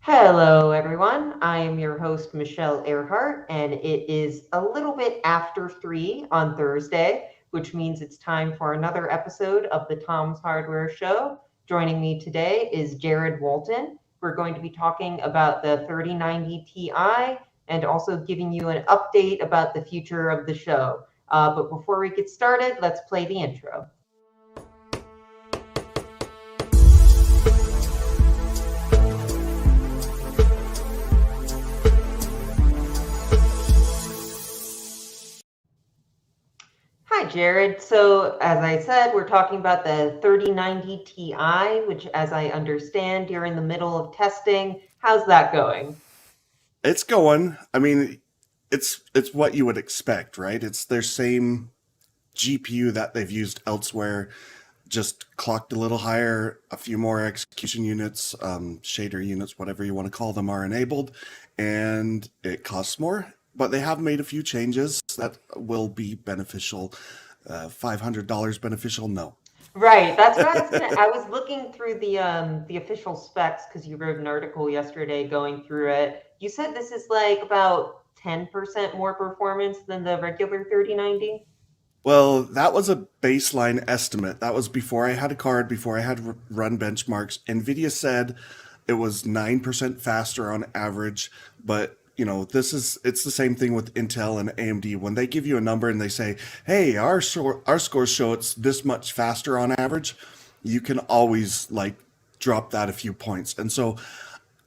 Hello, everyone. I am your host, Michelle Ehrhardt, and it is a little bit after 3 on Thursday, which means it's time for another episode of the Tom's Hardware Show. Joining me today is Jared Walton. We're going to be talking about the 3090 Ti and also giving you an update about the future of the show. But before we get started, let's play the intro. Hi, Jared. So, as I said, we're talking about the 3090 Ti, which, as I understand, you're in the middle of testing. How's that going? It's going. I mean, it's what you would expect, right? It's their same GPU that they've used elsewhere, just clocked a little higher. A few more execution units, shader units, whatever you want to call them, are enabled, and it costs more. But they have made a few changes that will be beneficial. $500 beneficial? No. Right. That's what I was gonna. I was looking through the official specs because you wrote an article yesterday going through it. You said this is like about 10% more performance than the regular 3090. Well, that was a baseline estimate. That was before I had a card, before I had run benchmarks. Nvidia said it was 9% faster on average, but it's the same thing with Intel and AMD. When they give you a number and they say, "Hey, our scores show it's this much faster on average," you can always like drop that a few points. And so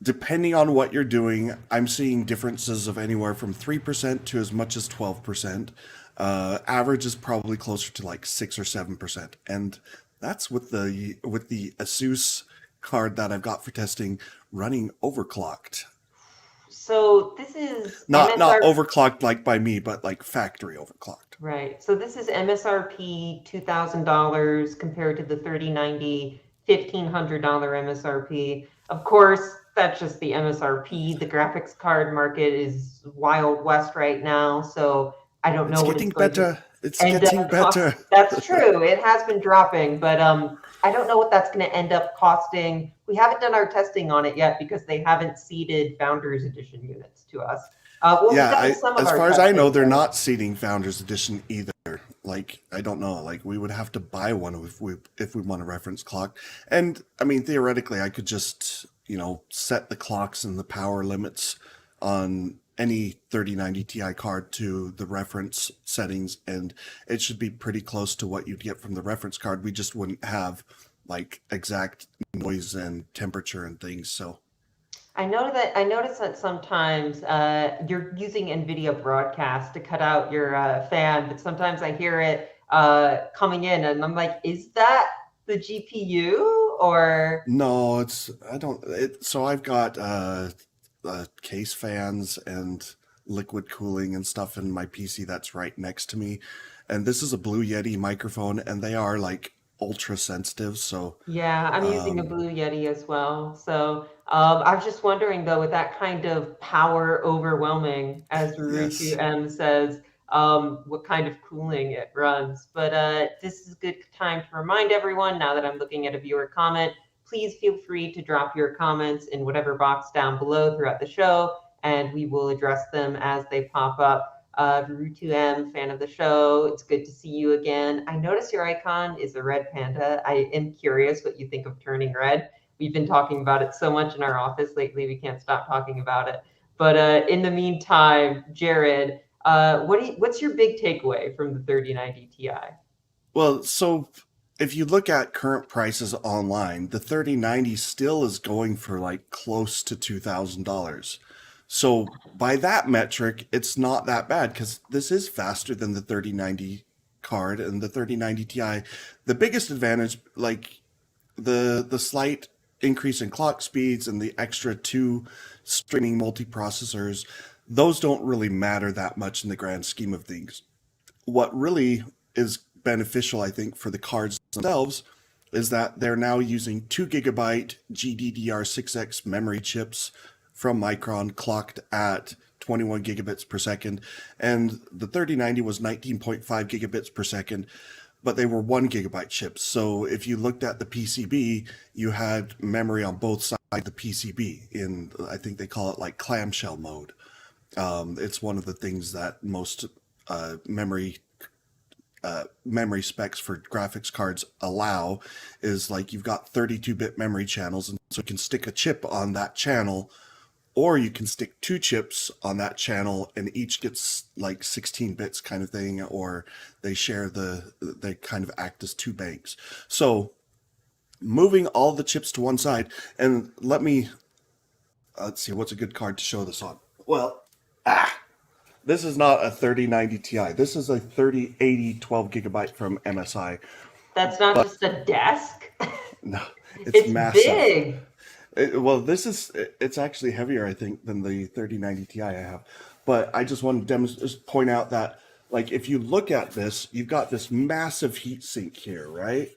depending on what you're doing, I'm seeing differences of anywhere from 3% to as much as 12%. Average is probably closer to like 6 or 7%, and that's with the Asus card that I've got for testing running overclocked. So this is Not MSR. overclocked like by me, but like factory overclocked. Right. So this is MSRP $2,000 compared to the 3090 $1,500 MSRP. Of course, that's just the MSRP. The graphics card market is wild west right now, so I don't know It's what it's getting going to better. It's end getting up cost. better. That's true. It has been dropping, but I don't know what that's going to end up costing. We haven't done our testing on it yet because they haven't seeded Founders Edition units to us. Well, we've Yeah, done some of as our far as I know, testing they're though. not seeding Founders Edition either. Like, I don't know. Like, we would have to buy one if we want a reference clock. And I mean, theoretically, I could just set the clocks and the power limits on any 3090 Ti card to the reference settings, and it should be pretty close to what you'd get from the reference card. We just wouldn't have like exact noise and temperature and things. So I notice that sometimes you're using NVIDIA Broadcast to cut out your fan, but sometimes I hear it coming in, and I'm like, is that the GPU or? no, it's I don't. So I've got case fans and liquid cooling and stuff in my PC that's right next to me, and this is a Blue Yeti microphone, and they are like ultra sensitive. So Yeah, I'm using a um, Blue Yeti as well. So I was just wondering though, with that kind of power overwhelming, as yes, Rutu M says, what kind of cooling it runs. But this is a good time to remind everyone, now that I'm looking at a viewer comment, please feel free to drop your comments in whatever box down below throughout the show, and we will address them as they pop up. Rutu M, fan of the show. It's good to see you again. I notice your icon is a red panda. I am curious what you think of turning red. We've been talking about it so much in our office lately, we can't stop talking about it. But in the meantime, Jared, what's your big takeaway from the 3090 Ti? well, so if you look at current prices online, the 3090 still is going for like close to $2,000. So by that metric, it's not that bad because this is faster than the 3090 card and the 3090 Ti. The biggest advantage, like the slight increase in clock speeds and the extra two streaming multiprocessors, those don't really matter that much in the grand scheme of things. What really is beneficial, I think, for the cards themselves is that they're now using 2 gigabyte GDDR6X memory chips from Micron clocked at 21 gigabits per second, and the 3090 was 19.5 gigabits per second. but they were 1 GB chips. So if you looked at the PCB, you had memory on both sides of the PCB in, I think they call it like clamshell mode. It's one of the things that most uh, memory memory specs for graphics cards allow is like you've got 32-bit memory channels, and so you can stick a chip on that channel, or you can stick two chips on that channel and each gets like 16 bits kind of thing, or they kind of act as two banks. So moving all the chips to one side, and let's see, what's a good card to show this on? Well, this is not a 3090 Ti. This is a 3080 12 GB from MSI. That's not But just a desk. no, it's It's massive. big. It's actually heavier, I think, than the 3090 Ti I have. But I just want to just point out that, like, if you look at this, you've got this massive heat sink here, right?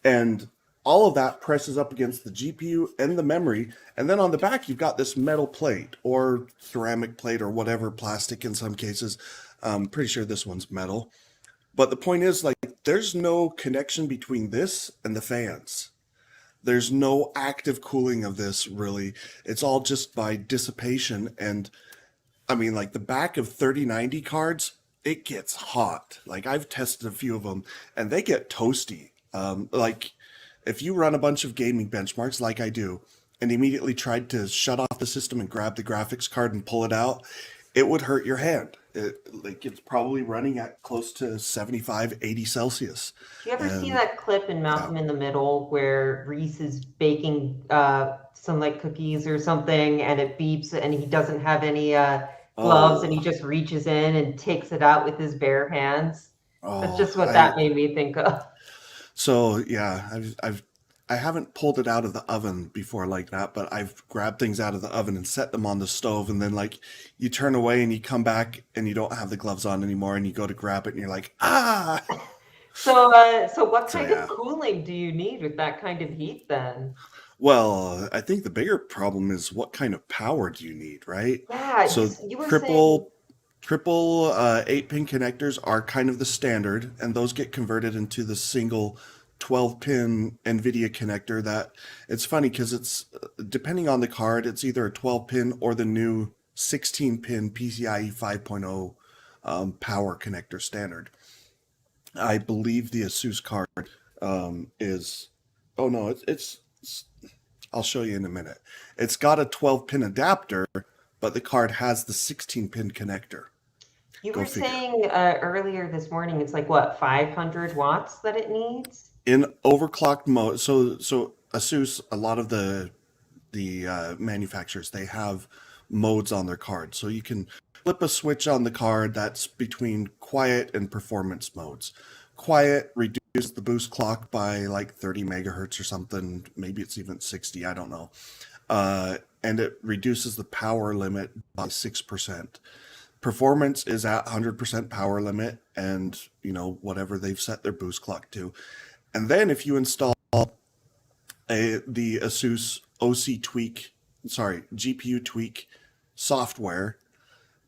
And all of that presses up against the GPU and the memory. And then on the back, you've got this metal plate or ceramic plate or whatever, plastic in some cases. I'm pretty sure this one's metal. But the point is, like, there's no connection between this and the fans. There's no active cooling of this, really. It's all just by dissipation. And I mean, like the back of 3090 cards, it gets hot. Like I've tested a few of them and they get toasty. Like if you run a bunch of gaming benchmarks like I do and immediately tried to shut off the system and grab the graphics card and pull it out, it would hurt your hand. It's probably running at close to 75, 80 Celsius. Do you ever see And that clip in yeah. Malcolm in the Middle where Reese is baking some like cookies or something and it beeps and he doesn't have any gloves and he Oh, just reaches in and takes it out with his bare hands? That's oh, just what I that made me think of. So yeah, I haven't pulled it out of the oven before like that, but I've grabbed things out of the oven and set them on the stove, and then like you turn away and you come back and you don't have the gloves on anymore, and you go to grab it and you're like, ah. So what So kind of yeah. cooling do you need with that kind of heat then? Well, I think the bigger problem is what kind of power do you need, right? Yeah, So you were saying. triple 8-pin connectors are kind of the standard, and those get converted into the single 12-pin NVIDIA connector. That it's funny because it's depending on the card, it's either a 12-pin or the new 16-pin PCIe 5.0 power connector standard. I believe the Asus card is. Oh no, it's. I'll show you in a minute. It's got a 12-pin adapter, but the card has the 16-pin connector. You Go were figure. saying earlier this morning it's like what, 500 watts that it needs? In overclocked mode, so Asus, a lot of the manufacturers, they have modes on their card, so you can flip a switch on the card that's between quiet and performance modes. Quiet reduces the boost clock by like 30 megahertz or something. Maybe it's even 60. I don't know. And it reduces the power limit by 6%. Performance is at 100% power limit, and whatever they've set their boost clock to. And then if you install the Asus GPU tweak software,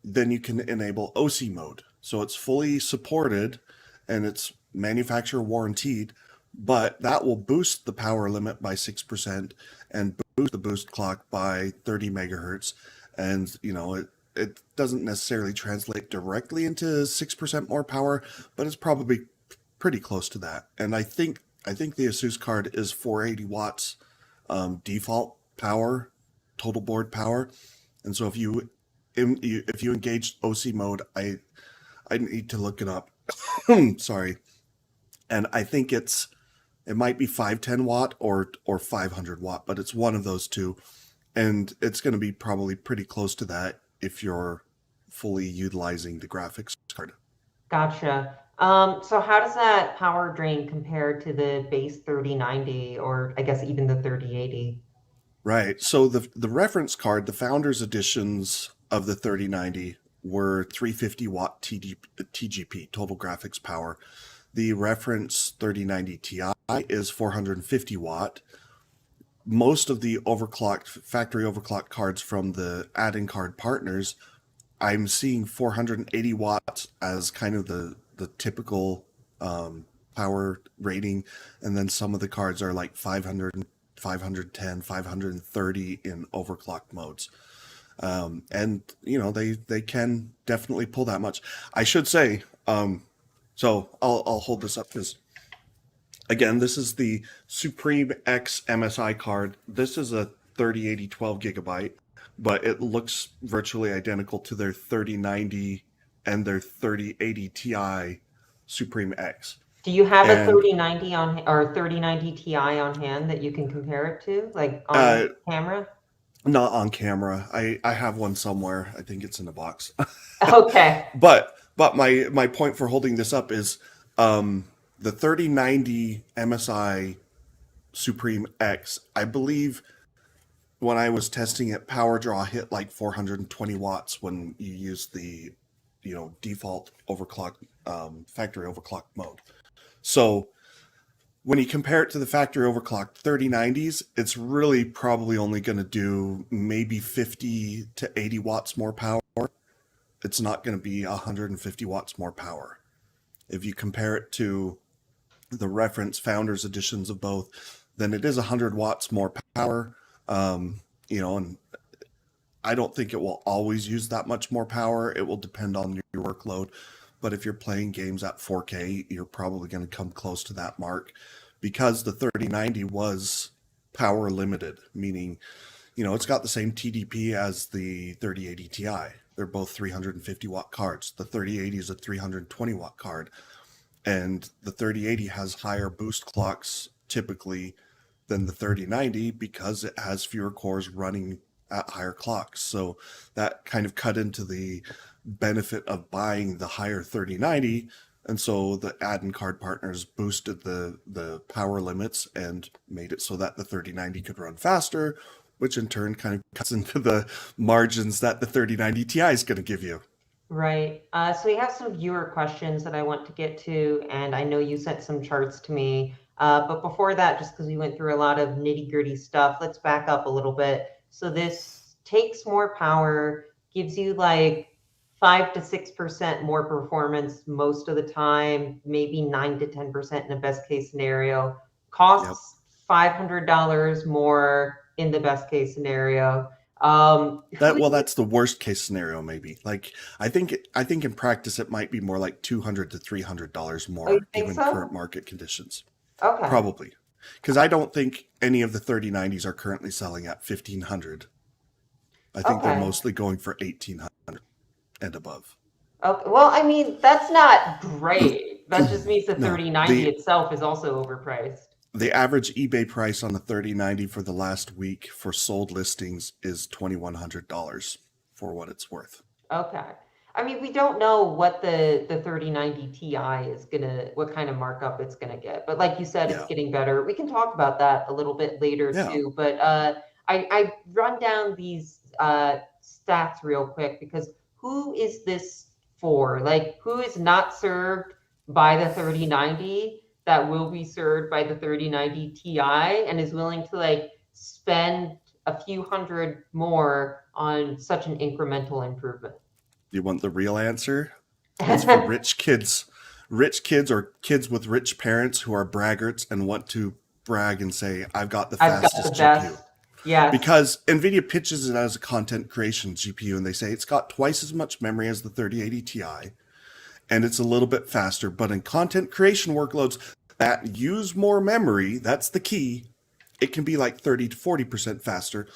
then you can enable OC mode. So it's fully supported and it's manufacturer warranted, but that will boost the power limit by 6% and boost the boost clock by 30 megahertz. And, it doesn't necessarily translate directly into 6% more power, but it's probably pretty close to that. And I think the Asus card is 480 watts default power, total board power. And so if you engage OC mode, I need to look it up. Sorry, and I think it might be 510 watt or 500 watt, but it's one of those two, and it's going to be probably pretty close to that if you're fully utilizing the graphics card. Gotcha. So how does that power drain compare to the base 3090 or I guess even the 3080? Right. So the reference card, the founders editions of the 3090 were 350 watt TGP, total graphics power. The reference 3090 Ti is 450 watt. Most of the factory overclocked cards from the add-in card partners, I'm seeing 480 watts as kind of the typical power rating, and then some of the cards are like 500, 510, 530 in overclock modes. And they can definitely pull that much. I should say, so I'll hold this up because again, this is the Supreme X MSI card. This is a 3080 12 gigabyte, but it looks virtually identical to their 3090 and their 3080 Ti Supreme X. Do you have a And 3090 or 3090 Ti on hand that you can compare it to, like on uh, camera? not on camera. I have one somewhere. I think it's in a box. Okay. But my point for holding this up is the 3090 MSI Supreme X. I believe when I was testing it, power draw hit like 420 watts when you use the default overclock factory overclock mode. So when you compare it to the factory overclocked 3090s, it's really probably only going to do maybe 50 to 80 watts more power. It's not going to be 150 watts more power. If you compare it to the reference founders editions of both, then it is 100 watts more power. And I don't think it will always use that much more power. It will depend on your workload. But if you're playing games at 4K, you're probably going to come close to that mark because the 3090 was power limited, meaning, it's got the same TDP as the 3080 Ti. They're both 350 watt cards. The 3080 is a 320 watt card. And the 3080 has higher boost clocks typically than the 3090 because it has fewer cores running at higher clocks. So that kind of cut into the benefit of buying the higher 3090. And so the add-in card partners boosted the power limits and made it so that the 3090 could run faster, which in turn kind of cuts into the margins that the 3090 Ti is going to give you. Right. So we have some viewer questions that I want to get to, and I know you sent some charts to me. But before that, just because we went through a lot of nitty-gritty stuff, let's back up a little bit. So this takes more power, gives you like 5 to 6% more performance most of the time, maybe 9 to 10% in a best case scenario. Costs $500 more in the best case scenario. That's the worst case scenario, maybe. Like I think in practice it might be more like $200 to $300 Oh, you more think given so? current market conditions. Okay. Probably, because I don't think any of the 3090s are currently selling at 1500. I think they're Okay. mostly going for 1800 and above. Okay. Well, I mean, that's not great. That just means the No, 3090 itself is also overpriced. the average eBay price on the 3090 for the last week for sold listings is $2,100 for what it's worth. Okay. I mean, we don't know what the 3090 Ti is what kind of markup it's gonna get. But like you said, it's Yeah, getting better. We can talk about that a little bit later yeah. too. But I run down these stats real quick because who is this for? Like, who is not served by the 3090 that will be served by the 3090 Ti and is willing to like spend a few hundred more on such an incremental improvement? You want the real answer? It's for rich kids. Rich kids or kids with rich parents who are braggarts and want to brag and say, I've got the I've got the fastest GPU. best. Yes. Because NVIDIA pitches it as a content creation GPU and they say it's got twice as much memory as the 3080 Ti and it's a little bit faster. But in content creation workloads that use more memory, that's the key, it can be like 30 to 40% faster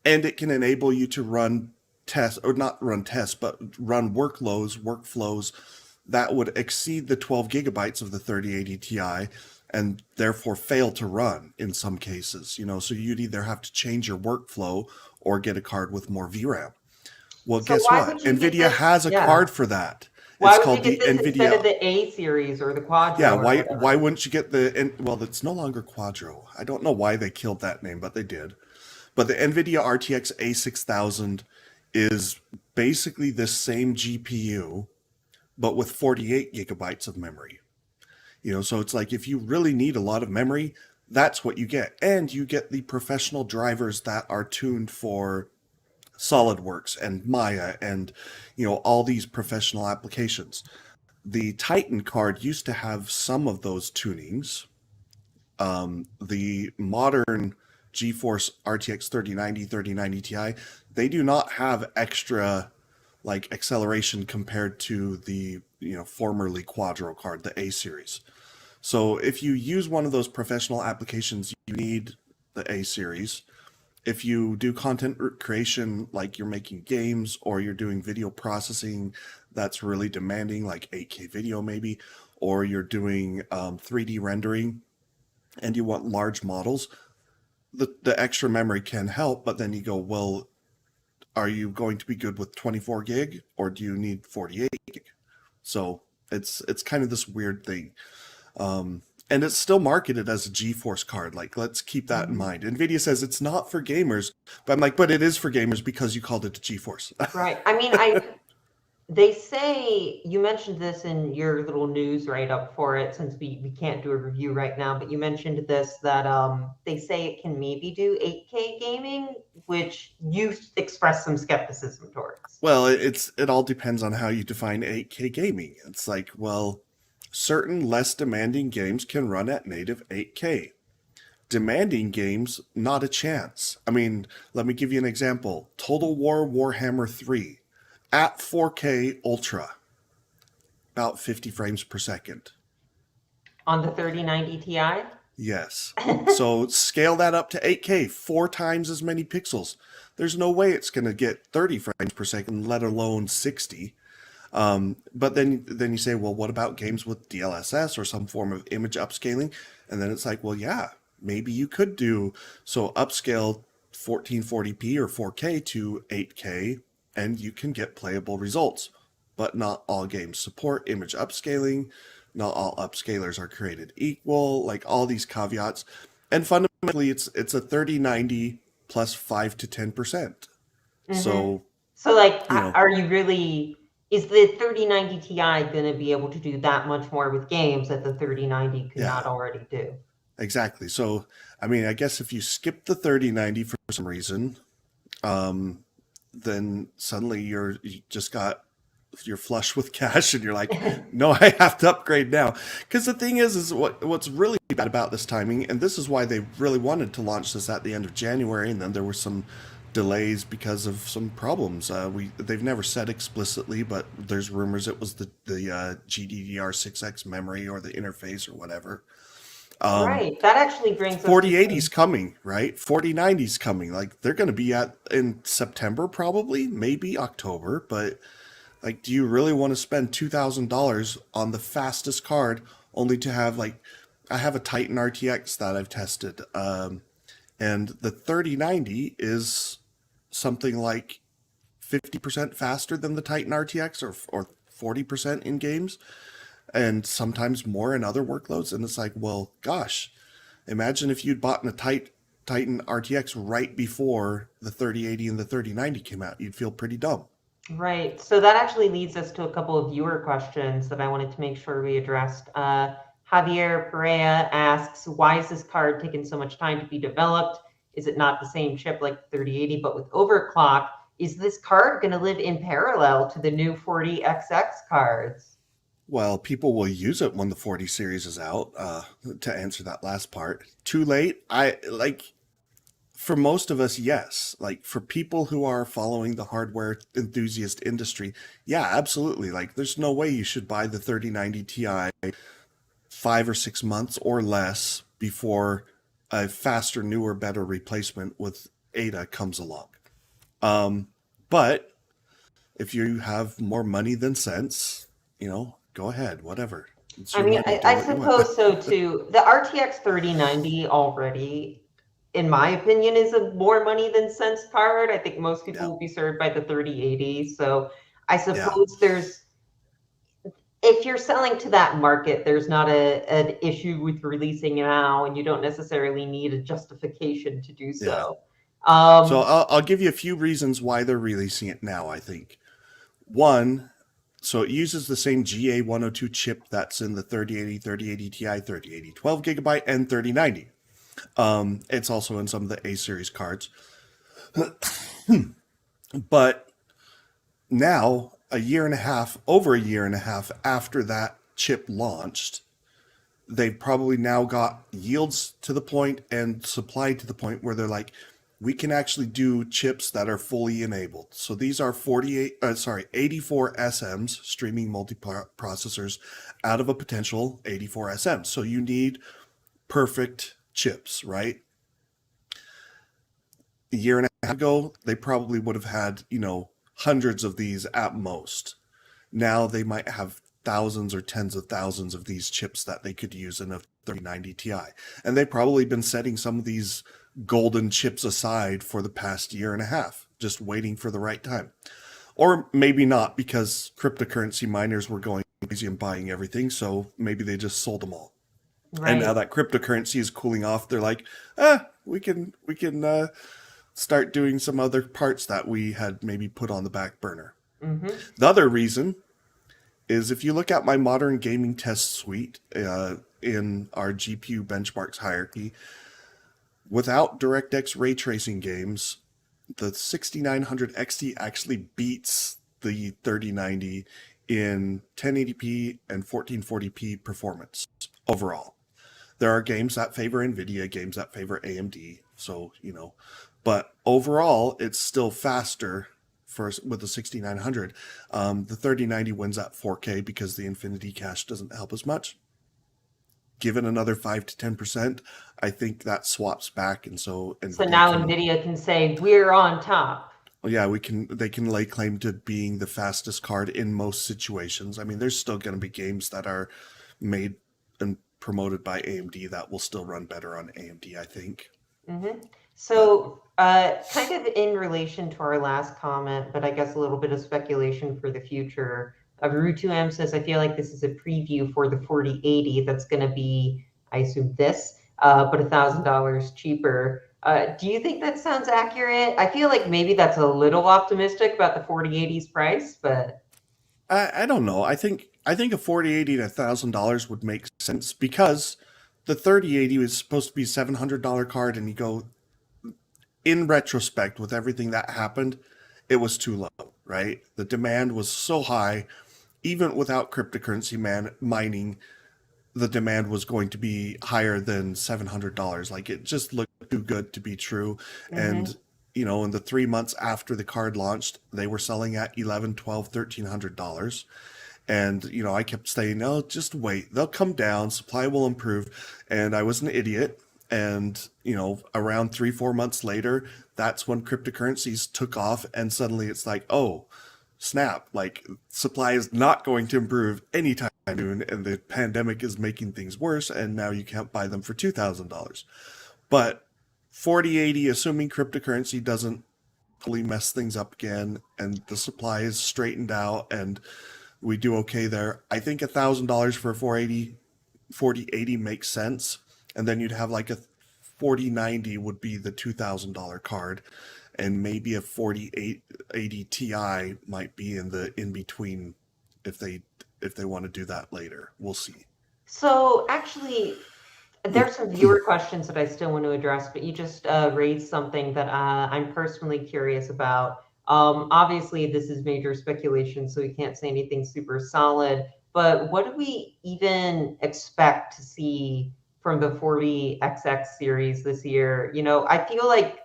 and it can enable you to run tests, or not run tests, but run workflows that would exceed the 12 gigabytes of the 3080 Ti and therefore fail to run in some cases. So you'd either have to change your workflow or get a card with more VRAM. Well, So guess why what? would you get NVIDIA this? has a Yeah. card for that. Why It's would you called the get this instead of NVIDIA. the A series or the Quadro Yeah, or why whatever? wouldn't you get well, it's no longer Quadro. I don't know why they killed that name, but they did. But the NVIDIA RTX A6000 is basically the same GPU, but with 48 gigabytes of memory. So it's like if you really need a lot of memory, that's what you get. And you get the professional drivers that are tuned for SolidWorks and Maya and, all these professional applications. The Titan card used to have some of those tunings. The modern GeForce RTX 3090, 3090 Ti, they do not have extra like acceleration compared to the formerly Quadro card, the A series. So if you use one of those professional applications, you need the A series. If you do content creation, like you're making games or you're doing video processing that's really demanding, like 8K video maybe, or you're doing 3D rendering and you want large models, the extra memory can help. But then you go, well, are you going to be good with 24 gig or do you need 48 gig? So it's kind of this weird thing. And it's still marketed as a GeForce card. Like, let's keep that in mind. NVIDIA says it's not for gamers, but I'm like, but it is for gamers because you called it a GeForce. Right. I mean, they say, you mentioned this in your little news write-up for it, since we can't do a review right now, but you mentioned this, that they say it can maybe do 8K gaming, which you expressed some skepticism towards. Well, it all depends on how you define 8K gaming. It's like, well, certain less demanding games can run at native 8K. Demanding games, not a chance. I mean, let me give you an example. Total War Warhammer 3 at 4K Ultra, about 50 frames per second. On the 3090 Ti? Yes. So scale that up to 8K, 4 times as many pixels. There's no way it's going to get 30 frames per second, let alone 60. But then you say, well, what about games with DLSS or some form of image upscaling? And then it's like, well, yeah, maybe you could do so upscale 1440p or 4K to 8K, and you can get playable results. But not all games support image upscaling. Not all upscalers are created equal. Like all these caveats, and fundamentally, it's a 3090 plus 5 to 10%. So like, you know, are you really? Is the 3090 Ti going to be able to do that much more with games that the 3090 could not yeah. already do? Exactly. So, I mean, I guess if you skip the 3090 for some reason, then suddenly you just got you're flush with cash and you're like, no, I have to upgrade now. Because the thing is what's really bad about this timing, and this is why they really wanted to launch this at the end of January, and then there were some delays because of some problems. They've never said explicitly, but there's rumors it was the GDDR6X memory or the interface or whatever. Right. That actually brings us to 4080's coming, right? 4090's coming. Like they're going to be in September probably, maybe October, but like do you really want to spend $2,000 on the fastest card only to have like I have a Titan RTX that I've tested and the 3090 is something like 50% faster than the Titan RTX or 40% in games and sometimes more in other workloads. And it's like, well, gosh, imagine if you'd bought a Titan RTX right before the 3080 and the 3090 came out. You'd feel pretty dumb. Right. So that actually leads us to a couple of viewer questions that I wanted to make sure we addressed. Javier Perea asks, why is this card taking so much time to be developed? Is it not the same chip like the 3080, but with overclock? Is this card going to live in parallel to the new 40XX cards? Well, people will use it when the 40 series is out. To answer that last part, too late. For most of us, yes. Like for people who are following the hardware enthusiast industry, yeah, absolutely. Like there's no way you should buy the 3090 Ti 5 or 6 months or less before a faster, newer, better replacement with Ada comes along. But if you have more money than sense, go ahead, whatever. It's I your mean, money. Do I what you want. suppose so too. The RTX 3090 already, in my opinion, is a more money than sense card. I think most people Yeah, will be served by the 3080. So I yeah, suppose if you're selling to that market, there's not an issue with releasing now, and you don't necessarily need a justification to do yeah. so. So I'll give you a few reasons why they're releasing it now. I think one, so it uses the same GA102 chip that's in the 3080, 3080 Ti, 3080 12 GB, and 3090. It's also in some of the A series cards. But now, over a year and a half after that chip launched, they've probably now got yields to the point and supply to the point where they're like, we can actually do chips that are fully enabled. So these are 84 SMs, streaming multiprocessors, out of a potential 84 SMs. So you need perfect chips, right? A year and a half ago, they probably would have had, hundreds of these at most. Now they might have thousands or tens of thousands of these chips that they could use in a 3090 Ti. And they've probably been setting some of these golden chips aside for the past year and a half, just waiting for the right time. Or maybe not, because cryptocurrency miners were going crazy and buying everything, so maybe they just sold them all. And now Right. that cryptocurrency is cooling off, they're like, we can start doing some other parts that we had maybe put on the back burner. Mm-hmm. The other reason is if you look at my modern gaming test suite in our GPU benchmarks hierarchy, without DirectX ray tracing games, the 6900 XT actually beats the 3090 in 1080p and 1440p performance overall. There are games that favor NVIDIA, games that favor AMD, so, but overall, it's still faster with the 6900. The 3090 wins at 4K because the Infinity cache doesn't help as much. Given another 5 to 10%, I think that swaps back, and so So NVIDIA now NVIDIA can say we're on top. yeah, they can lay claim to being the fastest card in most situations. I mean, there's still going to be games that are made and promoted by AMD that will still run better on AMD, I think. Mm-hmm. So, kind of in relation to our last comment, but I guess a little bit of speculation for the future. Root2M says, I feel like this is a preview for the 4080 that's going to be, I assume this, but $1,000 cheaper. Do you think that sounds accurate? I feel like maybe that's a little optimistic about the 4080's price, but I don't know. I think a 4080 at $1,000 would make sense because the 3080 was supposed to be $700 card, and you go, in retrospect, with everything that happened, it was too low, right? The demand was so high, even without cryptocurrency mining, the demand was going to be higher than $700. Like, it just looked too good to be true. mm-hmm. And, in the 3 months after the card launched, they were selling at $1,100, $1,200, $1,300. And, I kept saying, no, just wait. They'll come down. Supply will improve. And I was an idiot. And, around 3, 4 months later, that's when cryptocurrencies took off. And suddenly it's like, oh, snap. Like, supply is not going to improve anytime soon. And the pandemic is making things worse. And now you can't buy them for $2,000. But 4080, assuming cryptocurrency doesn't fully mess things up again and the supply is straightened out and we do okay there, I think $1,000 for a 4080 makes sense. And then you'd have like a 4090 would be the $2,000 card, and maybe a 4080 Ti might be in between if they want to do that later. We'll see. So actually, there's some viewer questions that I still want to address, but you just raised something that I'm personally curious about. Obviously, this is major speculation, so we can't say anything super solid. But what do we even expect to see from the 40XX series this year? I feel like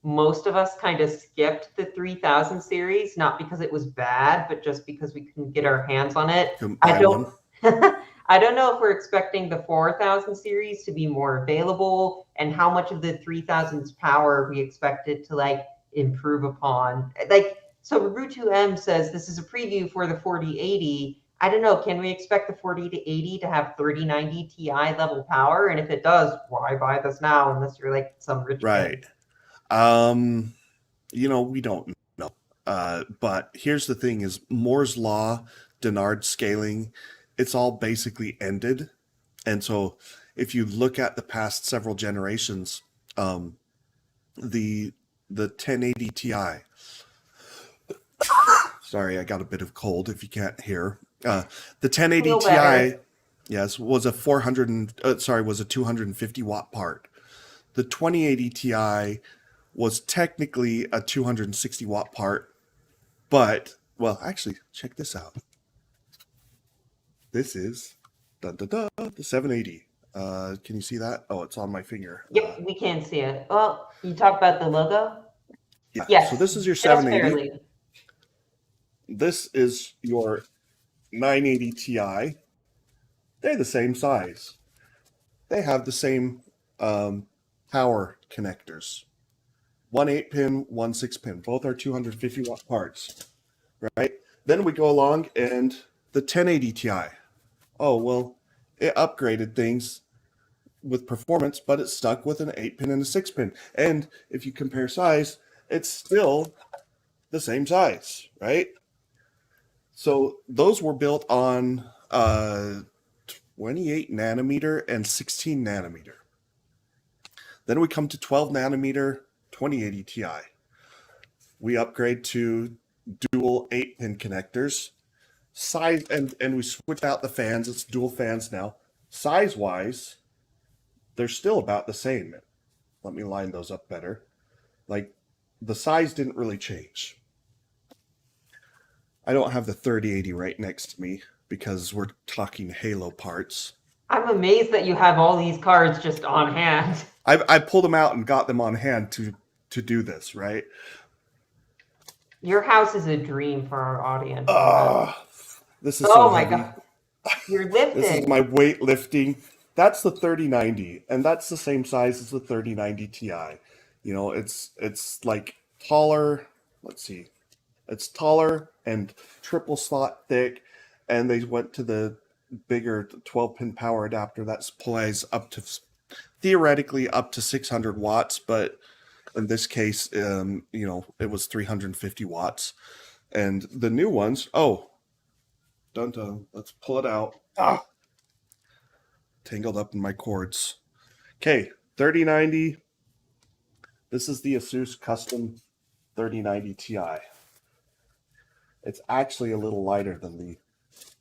most of us kind of skipped the 3000 series, not because it was bad, but just because we couldn't get our hands on it. Couldn't I buy don't one. I don't know if we're expecting the 4000 series to be more available and how much of the 3000's power we expect it to like improve upon. Like, so Root2M says this is a preview for the 4080. I don't know, can we expect the 4080 to have 3090 Ti level power? And if it does, why buy this now unless you're like some rich kid? Right. We don't know. But here's the thing is Moore's law, Dennard scaling, it's all basically ended. And so if you look at the past several generations, the 1080 Ti, sorry, I got a bit of cold if you can't hear. The 1080 Feel Ti, better. yes, was a 250 watt part. The 2080 Ti was technically a 260 watt part, but Well, actually, check this out. This is the 780. Can you see that? Oh, it's on my finger. Yep, we can see it. Well, you talk about the logo? Yeah. So Yes, this is your just 780. barely. This is your 980 Ti. They're the same size. They have the same power connectors. One 8-pin, one 6-pin. Both are 250-watt parts, right? Then we go along and the 1080 Ti. Oh, well, it upgraded things with performance, but it's stuck with an 8-pin and a 6-pin. And if you compare size, it's still the same size, right? So those were built on 28 nanometer and 16 nanometer. Then we come to 12 nanometer 2080 Ti. We upgrade to dual 8-pin connectors. Size and we switch out the fans. It's dual fans now. Size wise, they're still about the same. Let me line those up better. Like the size didn't really change. I don't have the 3080 right next to me because we're talking Halo parts. I'm amazed that you have all these cards just on hand. I pulled them out and got them on hand to do this, right? Your house is a dream for our audience. This is Oh so my heavy. God. You're lifting. This is my weightlifting. That's the 3090, and that's the same size as the 3090 Ti. You know, it's like taller. Let's see, it's taller and triple slot thick, and they went to the bigger 12-pin power adapter that supplies up to theoretically up to 600 watts, but in this case, it was 350 watts. And the new ones, dun dun, let's pull it out. Tangled up in my cords. Okay, 3090. This is the Asus Custom 3090 Ti. It's actually a little lighter than the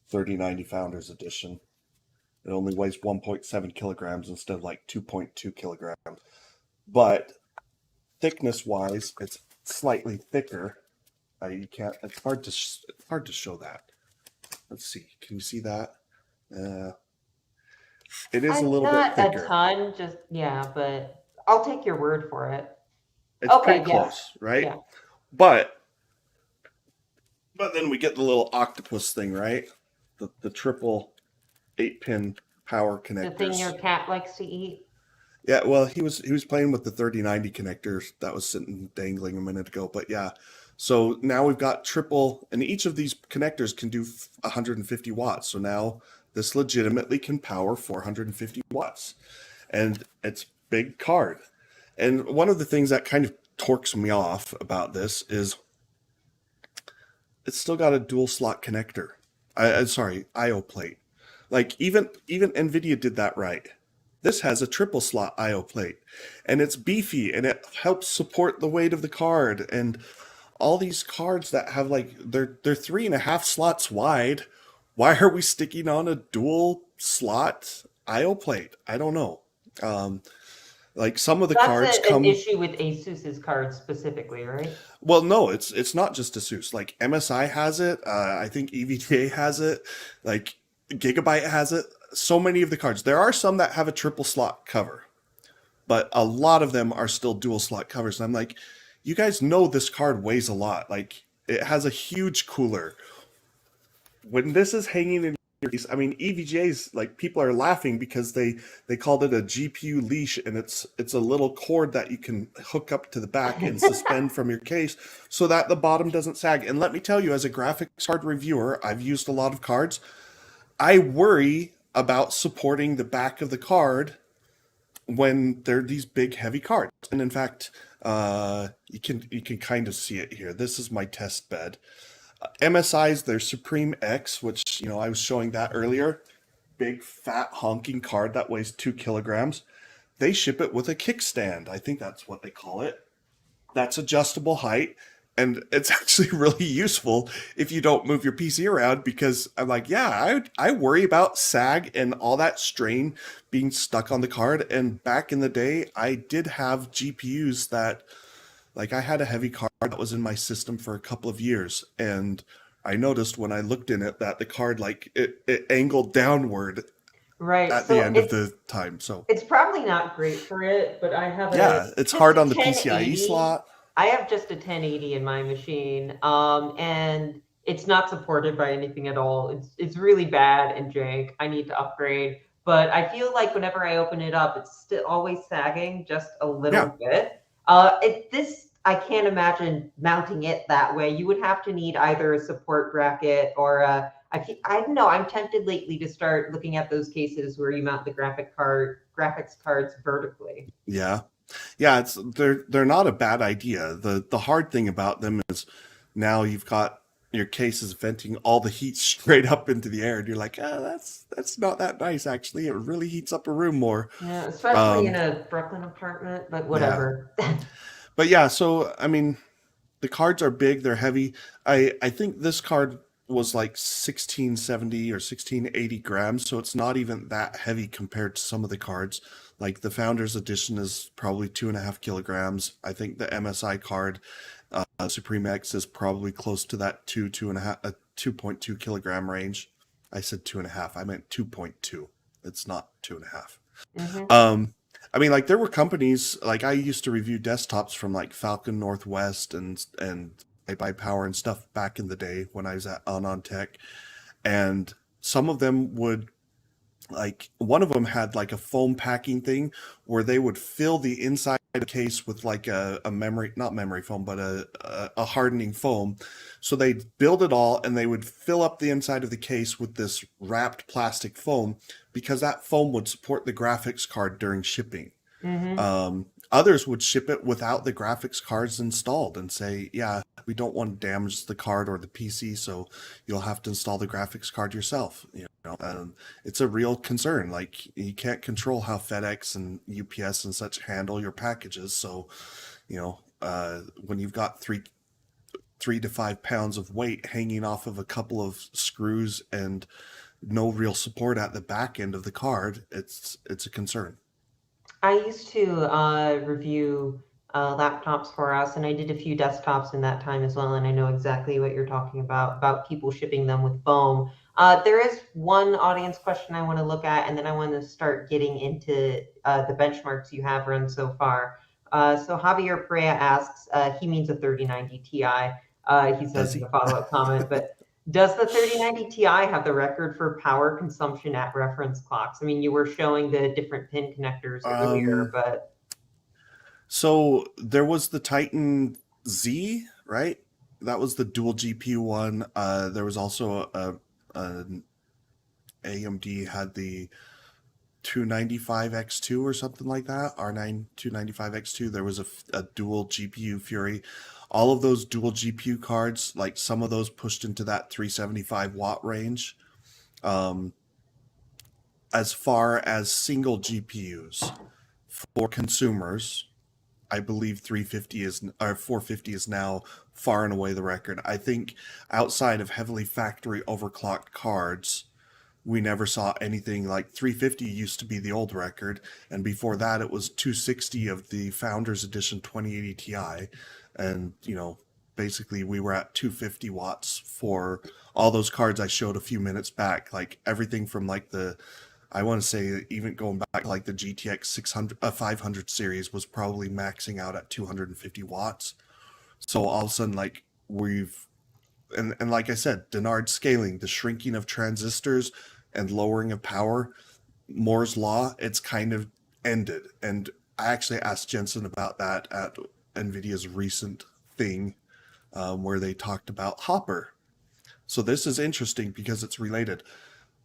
3090 Founders Edition. It only weighs 1.7 kilograms instead of like 2.2 kilograms. But thickness-wise, it's slightly thicker. It's hard to show that. Let's see. Can you see that? It is a little bit thicker. Not a ton, but I'll take your word for it. It's pretty close, right? Yeah. But then we get the little octopus thing, right? The triple 8-pin power connectors. The thing your cat likes to eat. Yeah, well, he was playing with the 3090 connectors that was sitting dangling a minute ago. But yeah, so now we've got triple, and each of these connectors can do 150 watts. So now this legitimately can power 450 watts, and it's big card. And one of the things that kind of torques me off about this is it's still got a dual slot connector. IO plate. Like even NVIDIA did that right. This has a triple slot IO plate, and it's beefy, and it helps support the weight of the card. And all these cards that have they're 3.5 slots wide. Why are we sticking on a dual slot IO plate? I don't know. Like some of the cards come. That's an issue with Asus's cards specifically, right? Well, no, it's not just Asus. Like MSI has it. I think EVGA has it. Like Gigabyte has it. So many of the cards. There are some that have a triple slot cover, but a lot of them are still dual slot covers. And I'm like, you guys know this card weighs a lot. Like it has a huge cooler. When this is hanging in your case, I mean, EVGA's like people are laughing because they called it a GPU leash, and it's a little cord that you can hook up to the back and suspend from your case so that the bottom doesn't sag. And let me tell you, as a graphics card reviewer, I've used a lot of cards. I worry about supporting the back of the card when they're these big heavy cards. And in fact, you can kind of see it here. This is my test bed. MSI's their Supreme X, which I was showing that earlier. Big fat honking card that weighs 2 kilograms. They ship it with a kickstand. I think that's what they call it. That's adjustable height. And it's actually really useful if you don't move your PC around, because I'm like, yeah, I worry about sag and all that strain being stuck on the card. And back in the day, I did have GPUs that, like, I had a heavy card that was in my system for a couple of years. And I noticed when I looked in it that the card, like, it angled downward Right. at the So end of it's the time. So, it's probably not great for it, but I have a yeah, it's just hard a on the PCIe 1080. slot. I have just a 1080 in my machine, and it's not supported by anything at all. It's really bad and jank. I need to upgrade, but I feel like whenever I open it up, it's still always sagging just a Yeah. little bit. This I can't imagine mounting it that way. You would have to need either a support bracket or a I don't know. I'm tempted lately to start looking at those cases where you mount the graphics cards vertically. Yeah. Yeah, they're not a bad idea. The hard thing about them is now you've got your cases venting all the heat straight up into the air, and you're like, ah, that's not that nice actually. It really heats up a room more. Yeah, especially in Um, a Brooklyn apartment, but yeah. whatever. But yeah, so I mean, the cards are big, they're heavy. I think this card was like 1670 or 1680 grams, so it's not even that heavy compared to some of the cards. Like the Founders Edition is probably 2.5 kilograms. I think the MSI card, Supreme X, is probably close to that 2.2 kilogram range. I said 2.5. I meant 2.2. It's not 2.5. Hmm. Um, I mean, like there were companies like I used to review desktops from like Falcon Northwest and by Power and stuff back in the day when I was at on Tech, and some of them would like one of them had like a foam packing thing where they would fill the inside of the case with like a memory, not memory foam, but a hardening foam. So they'd build it all and they would fill up the inside of the case with this wrapped plastic foam because that foam would support the graphics card during shipping. Hmm. Others would ship it without the graphics cards installed and say, yeah, we don't want to damage the card or the PC, so you'll have to install the graphics card yourself. It's a real concern. Like you can't control how FedEx and UPS and such handle your packages. So, when you've got 3 to 5 pounds of weight hanging off of a couple of screws and no real support at the back end of the card, it's a concern. I used to review laptops for us, and I did a few desktops in that time as well, and I know exactly what you're talking about people shipping them with foam. There is one audience question I want to look at, and then I want to start getting into the benchmarks you have run so far. So Javier Perea asks, he means a 3090 Ti. He Does says in he? the follow-up comment, but does the 3090 Ti have the record for power consumption at reference clocks? I mean, you were showing the different pin connectors earlier, Um, but So there was the Titan Z, right? That was the dual GPU one. There was also an AMD had the 295X2 or something like that. R9 295X2. There was a dual GPU Fury. All of those dual GPU cards, like some of those pushed into that 375 watt range. Um, as far as single GPUs for consumers, I believe 350 is or 450 is now far and away the record. I think outside of heavily factory overclocked cards, we never saw anything like 350 used to be the old record, and before that it was 260 of the Founders Edition 2080 Ti, and basically we were at 250 watts for all those cards I showed a few minutes back, like everything from like the I want to say even going back like the GTX 600 500 series was probably maxing out at 250 watts. So all of a sudden like we've and like I said, Denard scaling, the shrinking of transistors and lowering of power, Moore's law, it's kind of ended. And I actually asked Jensen about that at NVIDIA's recent thing, where they talked about Hopper. So this is interesting because it's related.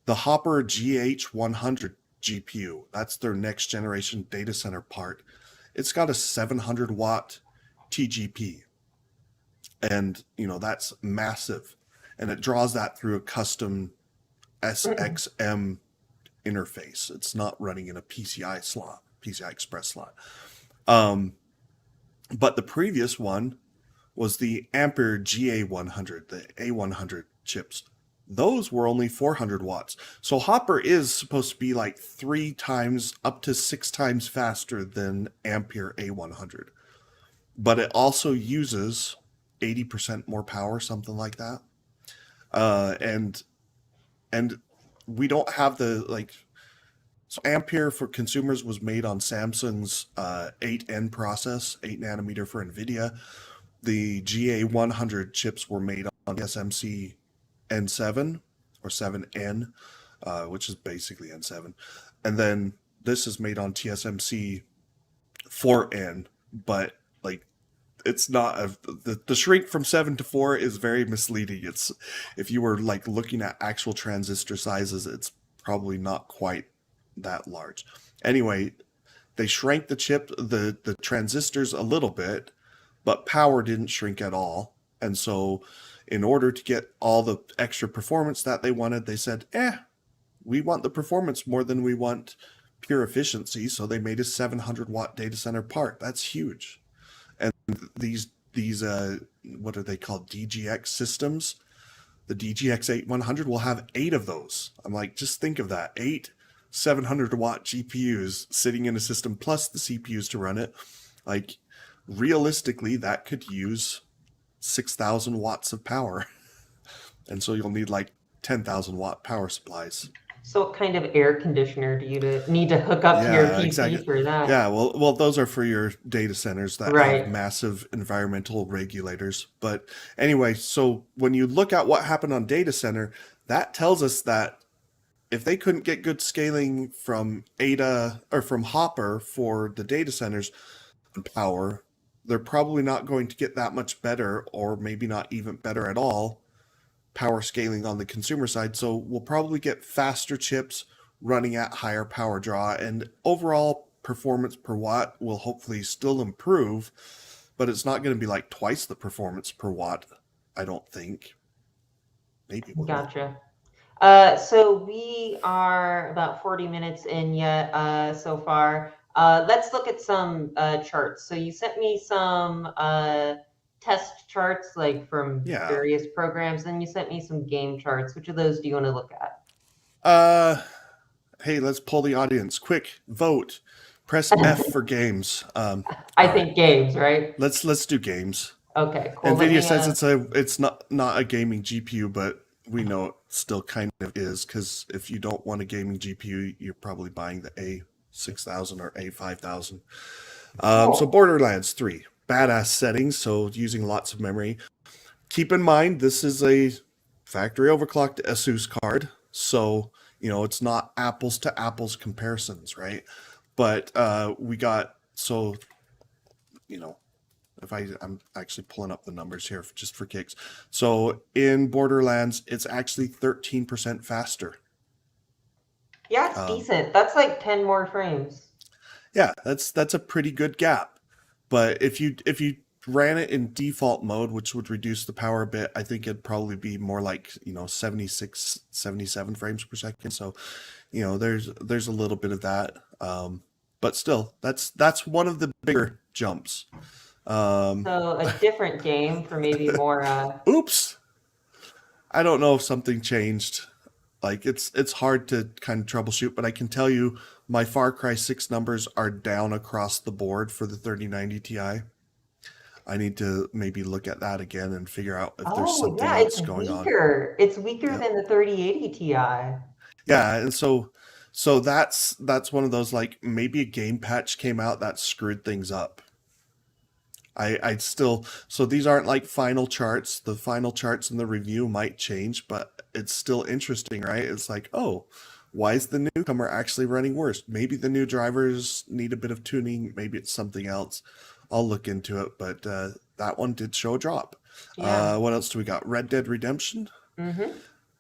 The Hopper GH100 GPU, that's their next generation data center part. It's got a 700 watt TGP. And, that's massive. And it draws that through a custom SXM interface. It's not running in a PCI slot, PCI Express slot. Um, but the previous one was the Ampere GA100, the A100 chips. Those were only 400 watts. So Hopper is supposed to be like 3 times, up to 6 times faster than Ampere A100. But it also uses 80% more power, something like that. And we don't have the like. So Ampere for consumers was made on Samsung's 8N process, 8 nanometer for NVIDIA. The GA100 chips were made on TSMC N7 or 7N, which is basically N7. And then this is made on TSMC 4N, but like it's not the shrink from 7 to 4 is very misleading. It's if you were like looking at actual transistor sizes, it's probably not quite that large. Anyway, they shrank the chip, the transistors a little bit, but power didn't shrink at all. And so, in order to get all the extra performance that they wanted, they said, we want the performance more than we want pure efficiency. So they made a 700-watt data center part. That's huge. And these what are they called? DGX systems. The DGX 8100 will have 8 of those. I'm like, just think of that. 8 700-watt GPUs sitting in a system plus the CPUs to run it. Like, realistically, that could use 6,000 watts of power. And so you'll need like 10,000 watt power supplies. So what kind of air conditioner do you need to hook up to your PC exactly. for that? Yeah, well, those are for your data centers that Right. have massive environmental regulators. But anyway, so when you look at what happened on data center, that tells us that if they couldn't get good scaling from Ada or from Hopper for the data centers and power, they're probably not going to get that much better, or maybe not even better at all, power scaling on the consumer side. So we'll probably get faster chips running at higher power draw, and overall performance per watt will hopefully still improve, but it's not going to be like twice the performance per watt, I don't think. Maybe. Gotcha. So we are about 40 minutes in yet so far. Let's look at some charts. So you sent me some test charts like from various programs, and you sent me some game charts. Which of those do you want to look at? Hey, let's poll the audience. Quick, vote. Press F for games. I think games, right? Let's do games. Okay, cool. NVIDIA says it's not a gaming GPU, but we know it still kind of is, because if you don't want a gaming GPU, you're probably buying the A6000 or A5000. Cool. So Borderlands 3, badass settings, so using lots of memory. Keep in mind, this is a factory overclocked ASUS card, so it's not apples to apples comparisons, right? But we got, so if I'm actually pulling up the numbers here just for kicks. So in Borderlands, it's actually 13% faster. Yeah, it's decent. That's like 10 more frames. Yeah, that's a pretty good gap. But if you ran it in default mode, which would reduce the power a bit, I think it'd probably be more like 76, 77 frames per second. So there's a little bit of that. But still, that's one of the bigger jumps. So a different game for maybe more. Oops. I don't know if something changed. Like it's hard to kind of troubleshoot, but I can tell you my Far Cry 6 numbers are down across the board for the 3090 Ti. I need to maybe look at that again and figure out if there's something else going on. It's weaker than the 3080 Ti. Yeah, and so that's one of those, like, maybe a game patch came out that screwed things up. I'd still, so these aren't like final charts. The final charts in the review might change, but it's still interesting, right? It's like, oh, why is the newcomer actually running worse? Maybe the new drivers need a bit of tuning. Maybe it's something else. I'll look into it, but that one did show a drop. Yeah. What else do we got? Red Dead Redemption. Mm-hmm.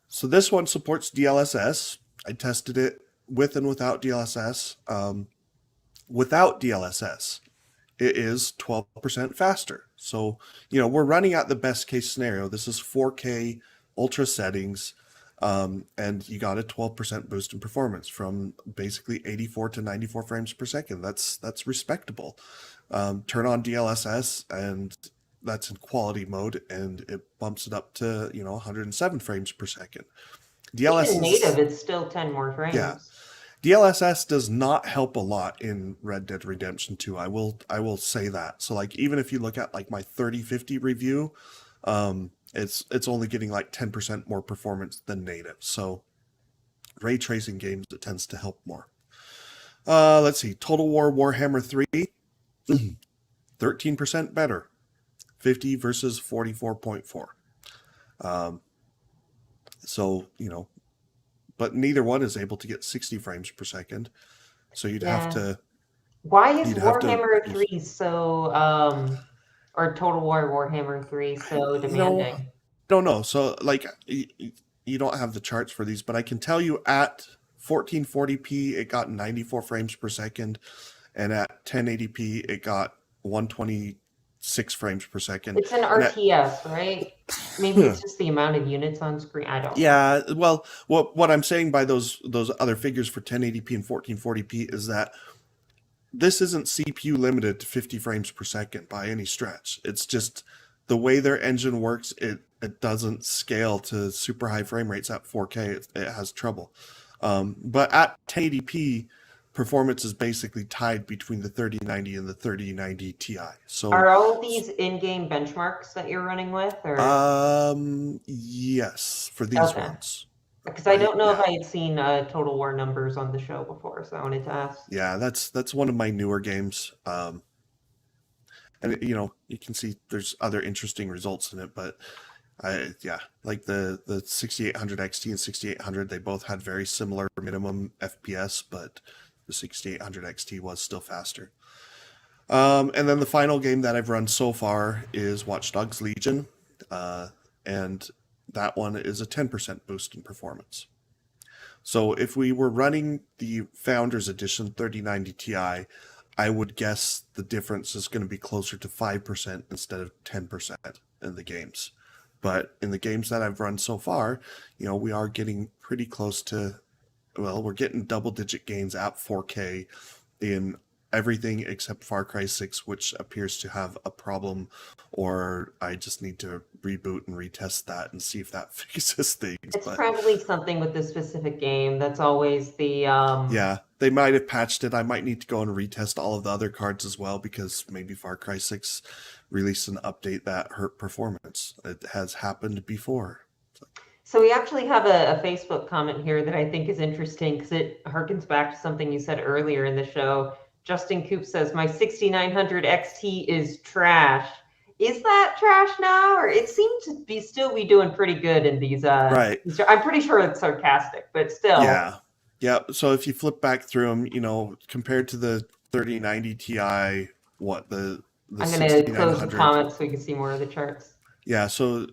So this one supports DLSS. I tested it with and without DLSS. Without DLSS, it is 12% faster. So, we're running at the best case scenario. This is 4K ultra settings, and you got a 12% boost in performance from basically 84 to 94 frames per second. That's respectable. Turn on DLSS, and that's in quality mode, and it bumps it up to 107 frames per second. DLSS even native, it's still 10 more frames. Yeah. DLSS does not help a lot in Red Dead Redemption 2. I will say that. So, like, even if you look at like my 3050 review, It's only getting like 10% more performance than native. So ray tracing games, it tends to help more. Let's see. Total War Warhammer 3, 13% better. 50 versus 44.4. So, but neither one is able to get 60 frames per second. So Yeah. Why is you'd have to Warhammer use, 3 so, or Total War Warhammer 3 so you know, demanding? don't know. So like you don't have the charts for these, but I can tell you at 1440p it got 94 frames per second, and at 1080p it got 126 frames per second. It's an And at RTS, right? Maybe it's just the amount of units on screen. I don't know. yeah, well, what I'm saying by those other figures for 1080p and 1440p is that this isn't CPU limited to 50 frames per second by any stretch. It's just the way their engine works, it doesn't scale to super high frame rates at 4K. It has trouble. But at 1080p, performance is basically tied between the 3090 and the 3090 Ti. So, Are all of these in-game benchmarks that you're running with, or yes, for these okay? ones, Because I right? don't know if Yeah. I had seen Total War numbers on the show before, so I wanted to ask. Yeah, that's one of my newer games. And you can see there's other interesting results in it, but yeah, like the 6800 XT and 6800, they both had very similar minimum FPS, but the 6800 XT was still faster. And then the final game that I've run so far is Watch Dogs Legion, and that one is a 10% boost in performance. So if we were running the Founders Edition 3090 Ti, I would guess the difference is going to be closer to 5% instead of 10% in the games. But in the games that I've run so far, we are getting pretty close to, well, we're getting double-digit gains at 4K in everything except Far Cry 6, which appears to have a problem, or I just need to reboot and retest that and see if that fixes things. It's But probably something with this specific game. That's always the yeah, they might have patched it. I might need to go and retest all of the other cards as well, because maybe Far Cry 6 released an update that hurt performance. It has happened before. So we actually have a Facebook comment here that I think is interesting because it harkens back to something you said earlier in the show. Justin Coop says, my 6900 XT is trash. Is that trash now? Or it seemed to be still be doing pretty good in these, Right. I'm pretty sure it's sarcastic, but still. Yeah. Yeah. So if you flip back through them, compared to the 3090 Ti, what the I'm going to close the 6900. comments so we can see more of the charts. Yeah. So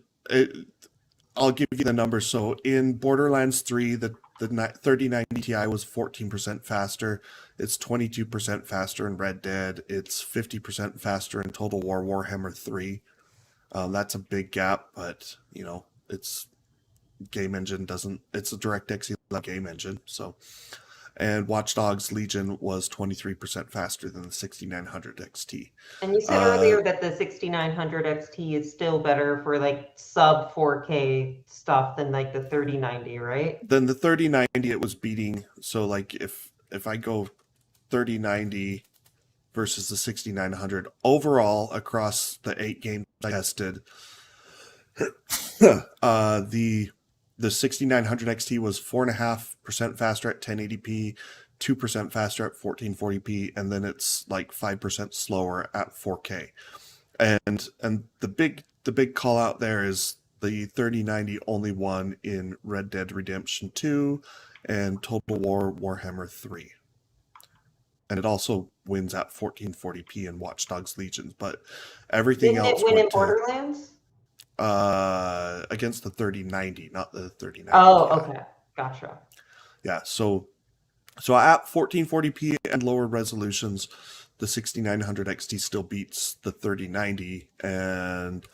I'll give you the numbers. So in Borderlands 3, the 3090 Ti was 14% faster. It's 22% faster in Red Dead. It's 50% faster in Total War Warhammer 3. That's a big gap, but it's game engine doesn't. It's a DirectX 11 game engine. So, and Watch Dogs Legion was 23% faster than the 6900 XT. And you said earlier that the 6900 XT is still better for like sub 4K stuff than like the 3090, right? Then the 3090 it was beating. So like if I go 3090 versus the 6900 overall across the 8 games I tested, the 6900 XT was 4.5% faster at 1080p, 2% faster at 1440p, and then it's like 5% slower at 4K. And the big call out there is the 3090 only won in Red Dead Redemption 2 and Total War Warhammer 3. And it also wins at 1440p in Watch Dogs Legion, but everything Didn't else it win in went to Borderlands? against the 3090, not the 3090 Oh, Ti. okay. Gotcha. Yeah, so at 1440p and lower resolutions, the 6900 XT still beats the 3090. And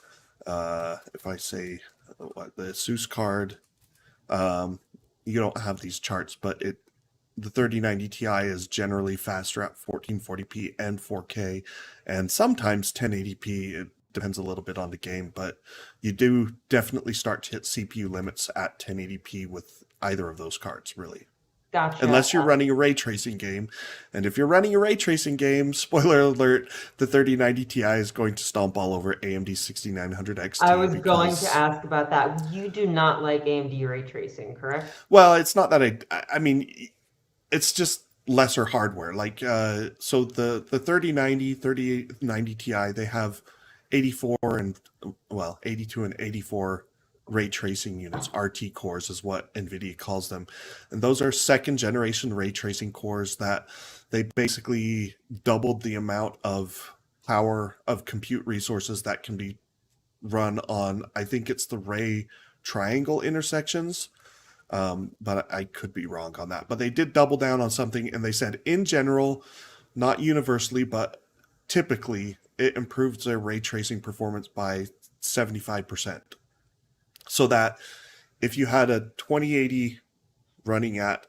if I say the Asus card, you don't have these charts, but the 3090 Ti is generally faster at 1440p and 4K, and sometimes 1080p. It depends a little bit on the game, but you do definitely start to hit CPU limits at 1080p with either of those cards, really. Gotcha. unless you're running a ray tracing game. And if you're running a ray tracing game, spoiler alert, the 3090 Ti is going to stomp all over AMD 6900 I XT was going to because, ask about that. You do not like AMD ray tracing, correct? well, it's not that I mean, it's just lesser hardware. Like, so the 3090 Ti, they have 84 and, well, 82 and 84 ray tracing units. RT cores is what NVIDIA calls them. And those are second generation ray tracing cores that they basically doubled the amount of power of compute resources that can be run on, I think it's the ray triangle intersections, but I could be wrong on that. But they did double down on something, and they said, in general, not universally, but typically, it improves their ray tracing performance by 75%. So that if you had a 2080 running at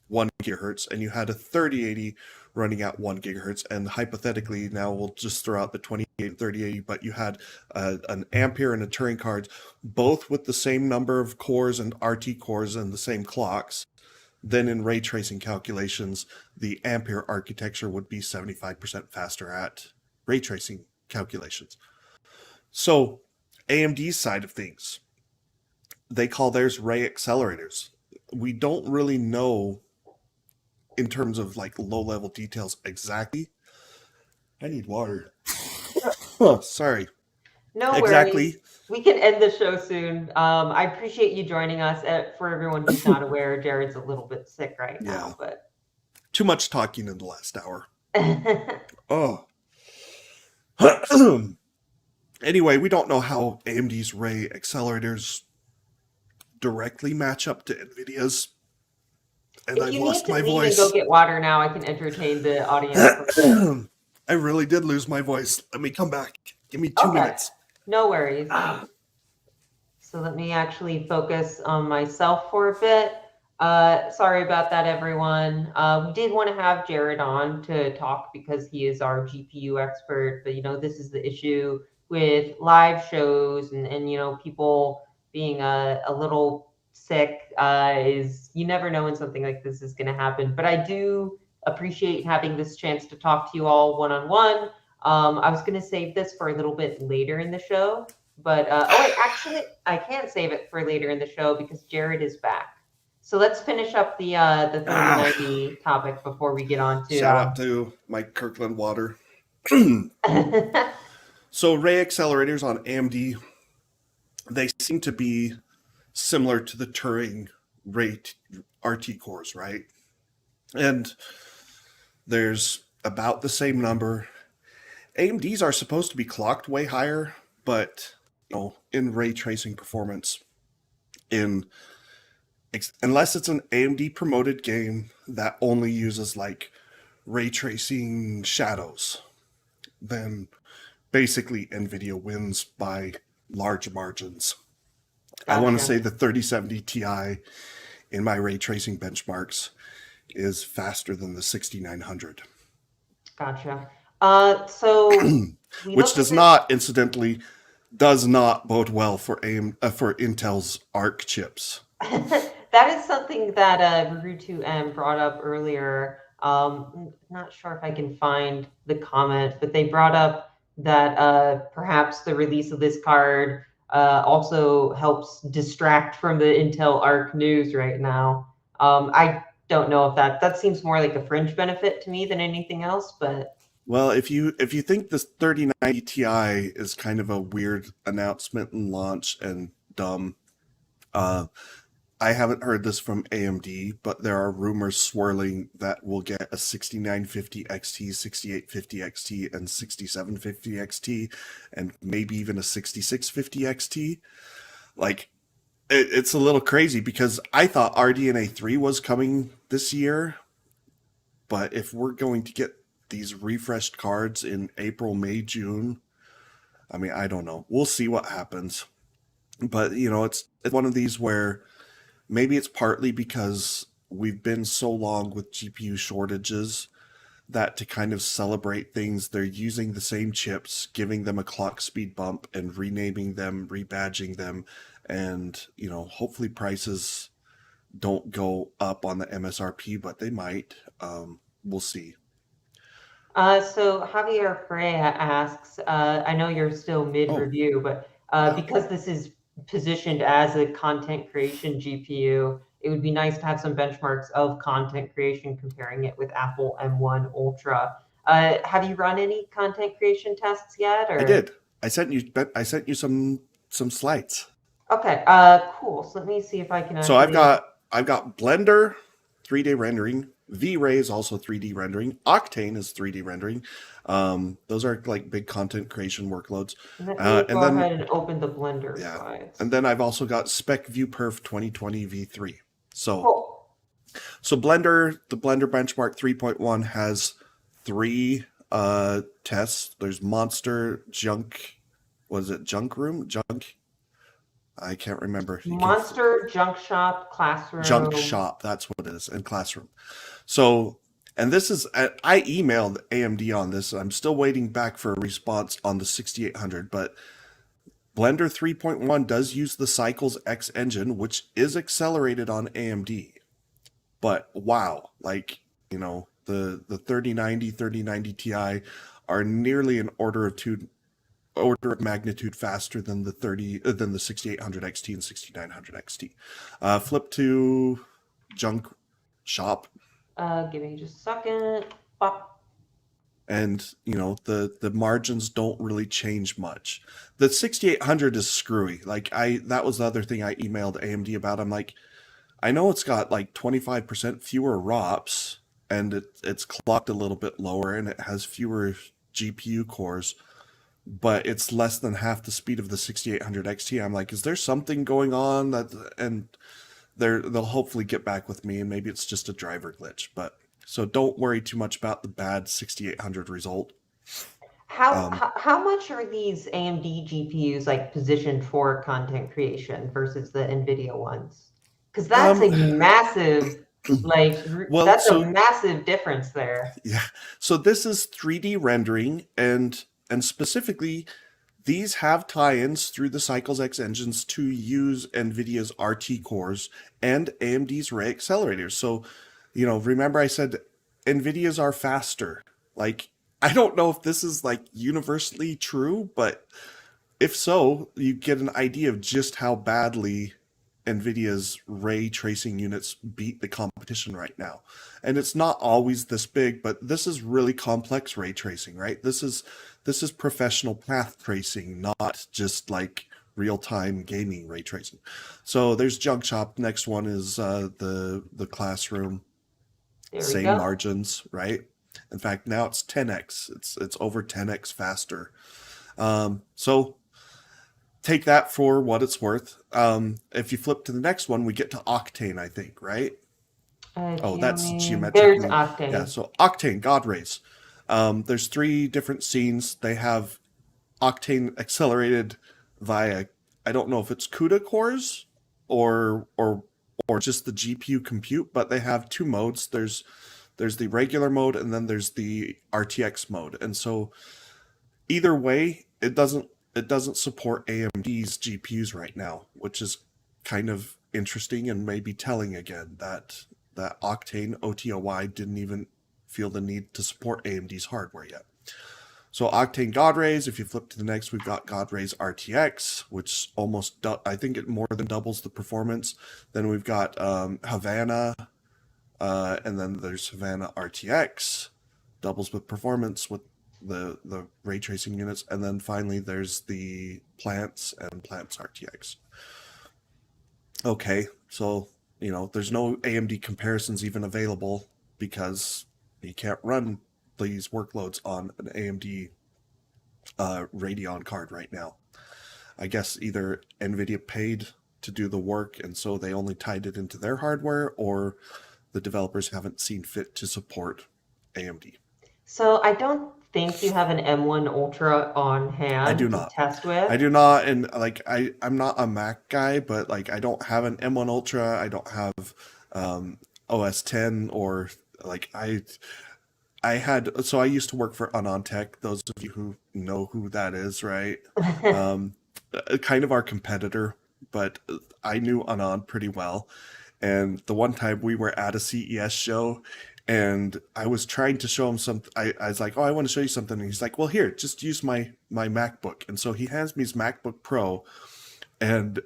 1 gigahertz and you had a 3080 running at 1 gigahertz, and hypothetically, now we'll just throw out the 2080 and 3080, but you had an Ampere and a Turing card, both with the same number of cores and RT cores and the same clocks, then in ray tracing calculations, the Ampere architecture would be 75% faster at ray tracing calculations. So AMD's side of things, they call theirs ray accelerators. We don't really know in terms of like low level details exactly. I need water. Oh, sorry. No worries. Exactly. We can end the show soon. I appreciate you joining us. For everyone who's not aware, Jared's a little bit sick right Yeah. now, but Too much talking in the last hour. okay. Oh. Anyway, we don't know how AMD's ray accelerators directly match up to NVIDIA's. And If I've you need lost to my leave and go voice. get water now, I can entertain the audience for a bit. I really did lose my voice. Let me come back. Give me 2 Okay, minutes. no worries. So let me actually focus on myself for a bit. Sorry about that, everyone. We did want to have Jared on to talk because he is our GPU expert, but this is the issue with live shows and people being a little sick is you never know when something like this is going to happen. But I do appreciate having this chance to talk to you all one-on-one. I was going to save this for a little bit later in the show. But oh wait, actually, I can't save it for later in the show because Jared is back. So let's finish up the 3090 topic before we get on to. Shout out to Mike Kirkland Water. So ray accelerators on AMD, they seem to be similar to the Turing ray RT cores, right? And there's about the same number. AMD's are supposed to be clocked way higher, but in ray tracing performance, unless it's an AMD promoted game that only uses like ray tracing shadows, then basically NVIDIA wins by large margins. I want to say the 3070 Ti in my ray tracing benchmarks is faster than the 6900. Gotcha. So which does not, incidentally, does not bode well for for Intel's ARC chips. That is something that Rurutu brought up earlier. Not sure if I can find the comment, but they brought up that perhaps the release of this card also helps distract from the Intel Arc news right now. I don't know if that seems more like a fringe benefit to me than anything else, but well, if you think this 3090 Ti is kind of a weird announcement and launch and dumb, I haven't heard this from AMD, but there are rumors swirling that we'll get a 6950 XT, 6850 XT, and 6750 XT, and maybe even a 6650 XT. Like, it's a little crazy because I thought RDNA 3 was coming this year, but if we're going to get these refreshed cards in April, May, June, I mean, I don't know. We'll see what happens. But, it's one of these where maybe it's partly because we've been so long with GPU shortages that to kind of celebrate things, they're using the same chips, giving them a clock speed bump and renaming them, rebadging them, and, hopefully prices don't go up on the MSRP, but they might. We'll see. So Javier Freya asks, I know you're still Oh, mid-review, but yeah. because this is positioned as a content creation GPU, it would be nice to have some benchmarks of content creation comparing it with Apple M1 Ultra. Have you run any content creation tests yet, I or? did. I sent you some slides. Okay, cool. So let me see if I can So I've actually. got I've got Blender 3D rendering. V-Ray is also 3D rendering. Octane is 3D rendering. Those are like big content creation workloads. Let me And go then ahead and open the Blender yeah, slides. and then I've also got Spec ViewPerf 2020 V3. So Cool. so the Blender benchmark 3.1 has three tests. There's monster, junk, was it junk room? Junk, I can't remember. You can Monster, Junk Shop, junk Classroom. shop, that's what it is, and classroom. So, and this is I emailed AMD on this. I'm still waiting back for a response on the 6800, but Blender 3.1 does use the Cycles X engine, which is accelerated on AMD. But wow, like, the 3090 Ti are nearly an order of magnitude faster than the 6800 XT and 6900 XT. Flip to junk shop, Give me just a second. Bop. and the margins don't really change much. The 6800 is screwy. Like, that was the other thing I emailed AMD about. I'm like, I know it's got like 25% fewer ROPS, and it's clocked a little bit lower, and it has fewer GPU cores, but it's less than half the speed of the 6800 XT. I'm like, is there something going on and they'll hopefully get back with me, and maybe it's just a driver glitch. But so don't worry too much about the bad 6800 result. How, Um, how how much are these AMD GPUs like positioned for content creation versus the NVIDIA ones? Because that's um, a massive, well, that's a so massive difference there. yeah, so this is 3D rendering, and specifically, these have tie-ins through the Cycles X engines to use NVIDIA's RT cores and AMD's Ray accelerators. So, remember I said NVIDIA's are faster. Like, I don't know if this is like universally true, but if so, you get an idea of just how badly NVIDIA's ray tracing units beat the competition right now. And it's not always this big, but this is really complex ray tracing, right? This is professional path tracing, not just like real-time gaming ray tracing. So there's Junk Shop. Next one is the Classroom. There we Same go. margins, right? In fact, now it's 10x. It's over 10x faster. So take that for what it's worth. If you flip to the next one, we get to Octane, I think, right? Oh, that's geometric There's mean. Yeah, Octane. so Octane, God Rays. There's three different scenes. They have Octane accelerated via, I don't know if it's CUDA cores or just the GPU compute, but they have two modes. There's the regular mode, and then there's the RTX mode. And so either way, it doesn't support AMD's GPUs right now, which is kind of interesting and maybe telling again that Octane OTOY didn't even feel the need to support AMD's hardware yet. So Octane God Rays, if you flip to the next, we've got God Rays RTX, which I think it more than doubles the performance. Then we've got Havana, and then there's Havana RTX, doubles with performance with the ray tracing units, and then finally there's the Plants and Plants RTX. Okay, so there's no AMD comparisons even available because you can't run these workloads on an AMD Radeon card right now. I guess either NVIDIA paid to do the work and so they only tied it into their hardware, or the developers haven't seen fit to support AMD. So I don't think you have an M1 Ultra on I do hand to not. test with. I do not, and like I'm not a Mac guy, but like I don't have an M1 Ultra. I don't have OS 10, or like I had. So I used to work for Anantech. Those of you who know who that is, right? Um, kind of our competitor, but I knew Anand pretty well, And the one time we were at a CES show, and I was trying to show him something. I was like, "Oh, I want to show you something." And he's like, "Well, here, just use my MacBook." And so he hands me his MacBook Pro, and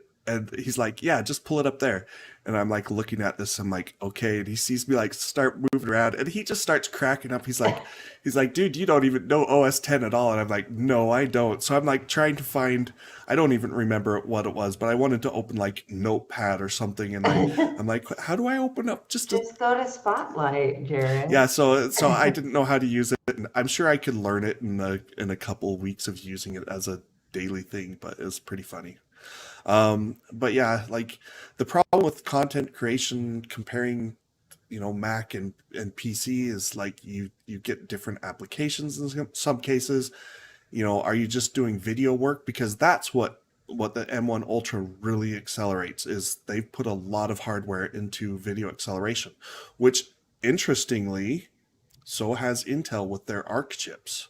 he's like, "Yeah, just pull it up there." And I'm like looking at this, I'm like, "Okay." And he sees me like start moving around, and he just starts cracking up. He's like, "Dude, you don't even know OS 10 at all." And I'm like, "No, I don't." So I'm like trying to find, I don't even remember what it was, but I wanted to open like Notepad or something, and I'm like, "How do I open up just a?" Just go to Spotlight, Yeah, Jared. so I didn't know how to use it, and I'm sure I could learn it in a couple of weeks of using it as a daily thing, but it was pretty funny. But yeah, like the problem with content creation comparing, Mac and PC is like you get different applications in some cases. Are you just doing video work? Because that's what the M1 Ultra really accelerates is they've put a lot of hardware into video acceleration, which interestingly, so has Intel with their Arc chips.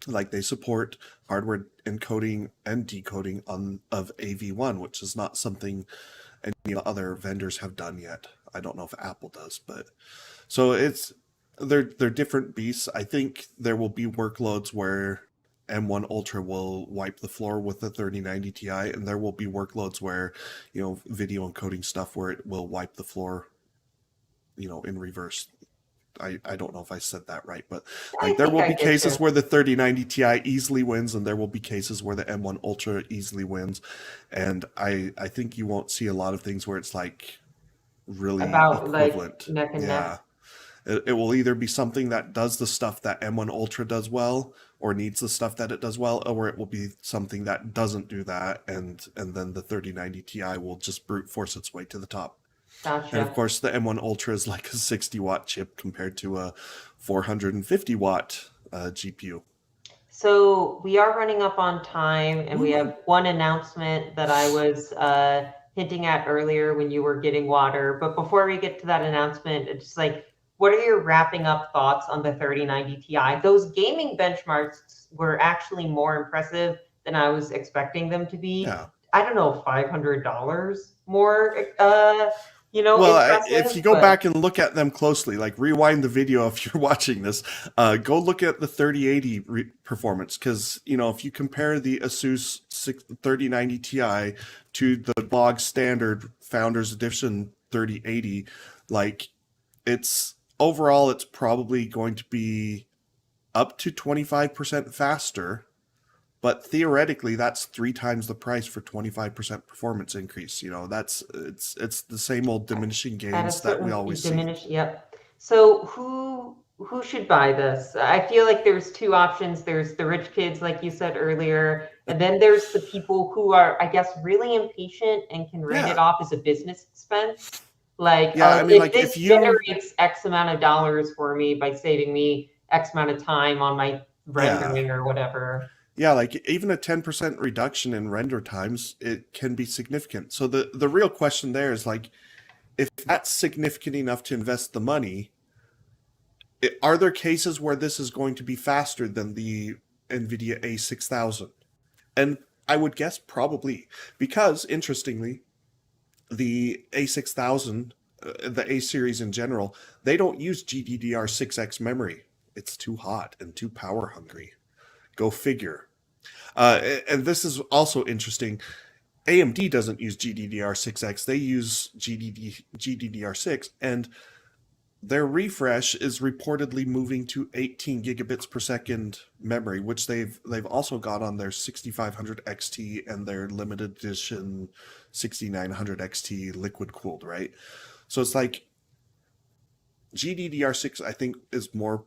Like they support hardware encoding and decoding of AV1, which is not something any other vendors have done yet. I don't know if Apple does, but so they're different beasts. I think there will be workloads where M1 Ultra will wipe the floor with the 3090 Ti, and there will be workloads where, video encoding stuff where it will wipe the floor, in reverse. I don't know if I said that right, but I like there think will I be get cases you. where the 3090 Ti easily wins, and there will be cases where the M1 Ultra easily wins. And I think you won't see a lot of things where it's like really About like equivalent. neck and neck. Yeah. It will either be something that does the stuff that M1 Ultra does well, or needs the stuff that it does well, or it will be something that doesn't do that, and then the 3090 Ti will just brute force its way to the top. And of Gotcha. course, the M1 Ultra is like a 60-watt chip compared to a 450-watt GPU. So we are running up on time, and we Woo! have one announcement that I was hinting at earlier when you were getting water. But before we get to that announcement, it's just like, what are your wrapping up thoughts on the 3090 Ti? Those gaming benchmarks were actually more impressive than I was expecting them to be. Yeah. I don't know, $500 more, Well, if impressive, you go but back and look at them closely, like rewind the video if you're watching this, go look at the 3080 performance because if you compare the Asus 3090 Ti to the log standard Founders Edition 3080, like it's overall it's probably going to be up to 25% faster, but theoretically that's three times the price for 25% performance increase. That's it's the same old diminishing at a gains that we certain always see. diminish, yep. So who should buy this? I feel like there's two options. There's the rich kids, like you said earlier, and then there's the people who are, I guess, really impatient and can write it Yeah. off as a business expense. Like, Yeah, I mean, if like if this you generates X amount of dollars for me by saving me X amount of time on my yeah. rendering or whatever. Yeah, like even a 10% reduction in render times, it can be significant. So the real question there is like if that's significant enough to invest the money, are there cases where this is going to be faster than the Nvidia A6000? And I would guess probably because interestingly, the A6000, the A series in general, they don't use GDDR6X memory. It's too hot and too power hungry. Go figure. And this is also interesting. AMD doesn't use GDDR6X. They use GDDR6, and their refresh is reportedly moving to 18 gigabits per second memory, which they've also got on their 6500 XT and their limited edition 6900 XT liquid cooled, right? So it's like GDDR6 I think is more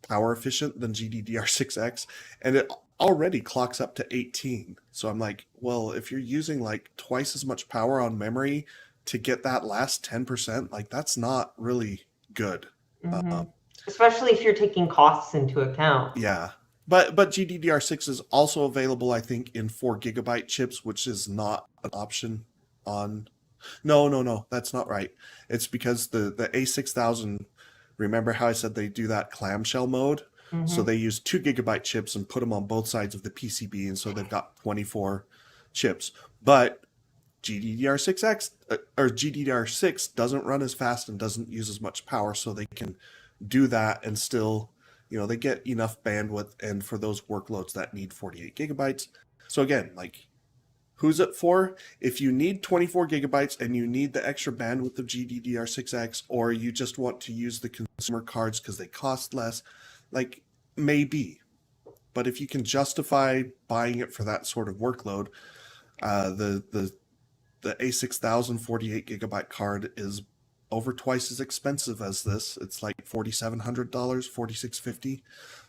power efficient than GDDR6X, and it already clocks up to 18. So I'm like, well, if you're using like twice as much power on memory to get that last 10%, like that's not really good. Hmm. Uh, Especially if you're taking costs into account. yeah. But GDDR6 is also available, I think, in 4 gigabyte chips, which is not an option on. No, no, no, that's not right. It's because the A6000. Remember how I said they do that clamshell mode? So Hmm. they use 2 gigabyte chips and put them on both sides of the PCB, and so they've got 24 chips. But GDDR6X or GDDR6 doesn't run as fast and doesn't use as much power, so they can do that and still, they get enough bandwidth and for those workloads that need 48 gigabytes. So again, like, who's it for? If you need 24 gigabytes and you need the extra bandwidth of GDDR6X, or you just want to use the consumer cards because they cost less, like, maybe. But if you can justify buying it for that sort of workload, the A6000 48 gigabyte card is over twice as expensive as this. It's like $4,700, $4,650.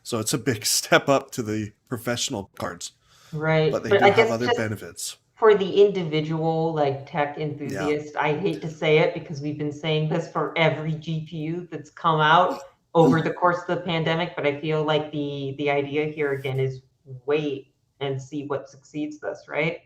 So it's a big step up to the professional cards, Right. but they But do I have guess other just benefits. for the individual like tech Yeah. enthusiast, I hate to say it because we've been saying this for every GPU that's come out over the course of the pandemic, but I feel like the idea here again is wait and see what succeeds this, right?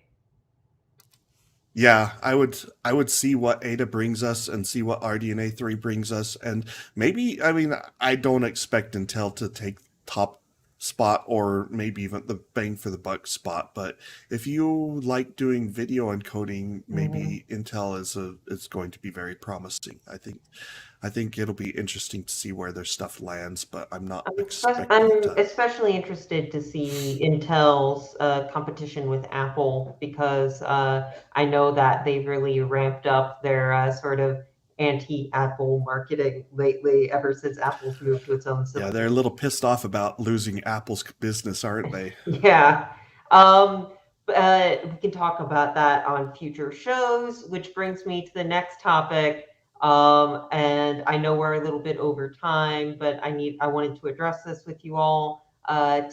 Yeah, I would see what Ada brings us and see what RDNA 3 brings us, and maybe, I mean, I don't expect Intel to take top spot or maybe even the bang for the buck spot, but if you like doing video encoding, Mhm. maybe Intel is going to be very promising. I think it'll be interesting to see where their stuff lands, but I'm not expecting it I'm to. especially interested to see Intel's competition with Apple because I know that they've really ramped up their sort of anti-Apple marketing lately, ever since Apple's moved to its own Yeah, they're a silicon. little pissed off about losing Apple's business, aren't they? Yeah. Um, we can talk about that on future shows, which brings me to the next topic. And I know we're a little bit over time, but I wanted to address this with you all.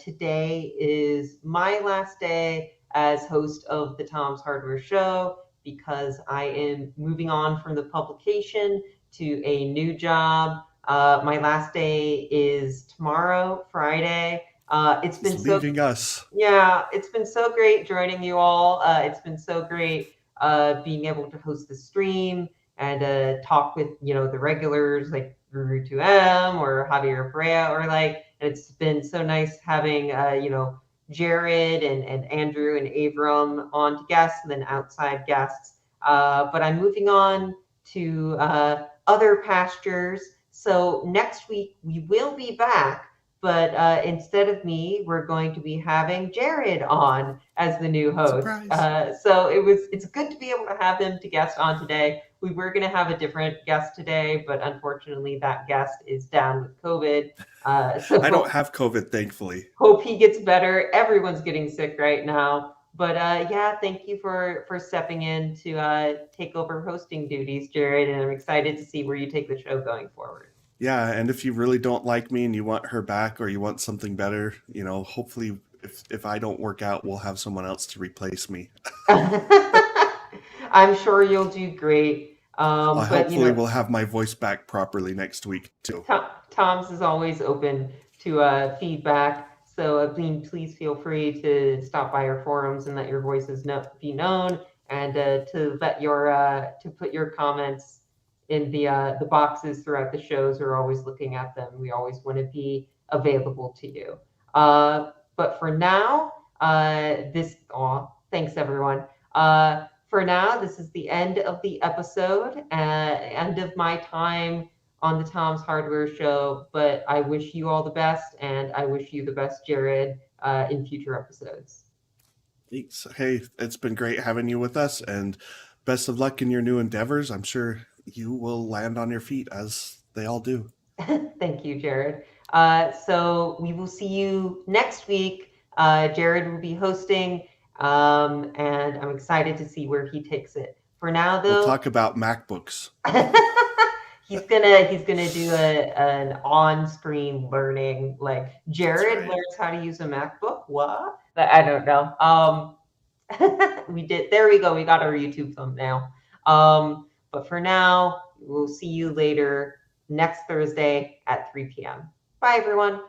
Today is my last day as host of the Tom's Hardware Show because I am moving on from the publication to a new job. My last day is tomorrow, Friday. It's It's been so leaving us. Yeah, it's been so great joining you all. It's been so great being able to host the stream and talk with the regulars like Guru 2M or Javier Perea or like. And it's been so nice having Jared and Andrew and Abram on to guests and then outside guests. But I'm moving on to other pastures. So next week we will be back, but instead of me, we're going to be having Jared on as the new host. Surprise. So it's good to be able to have him to guest on today. We were going to have a different guest today, but unfortunately, that guest is down with COVID. So I don't have COVID, thankfully. hope he gets better. Everyone's getting sick right now. But yeah, thank you for stepping in to take over hosting duties, Jared. And I'm excited to see where you take the show going forward. Yeah, and if you really don't like me and you want her back or you want something better, hopefully if I don't work out, we'll have someone else to replace me. I'm sure you'll do great. But Hopefully we'll have my voice back properly next week too. Tom's is always open to feedback. So, please feel free to stop by our forums and let your voices be known, and to put your comments in the boxes throughout the shows. We're always looking at them. We always want to be available to you. But for now, thanks everyone. For now, this is the end of the episode, end of my time on the Tom's Hardware Show, but I wish you all the best, and I wish you the best, Jared, in future episodes. Thanks. Hey, it's been great having you with us, and best of luck in your new endeavors. I'm sure you will land on your feet as they all do. Thank you, Jared. So we will see you next week. Jared will be hosting, and I'm excited to see where he takes it. For now, We'll though, talk about MacBooks. he's gonna do an on-screen learning. Like That's Jared right. learns how to use a MacBook. What? I don't know. We did. There we go. We got our YouTube thumbnail. But for now, we'll see you later next Thursday at 3 p.m. Bye, everyone.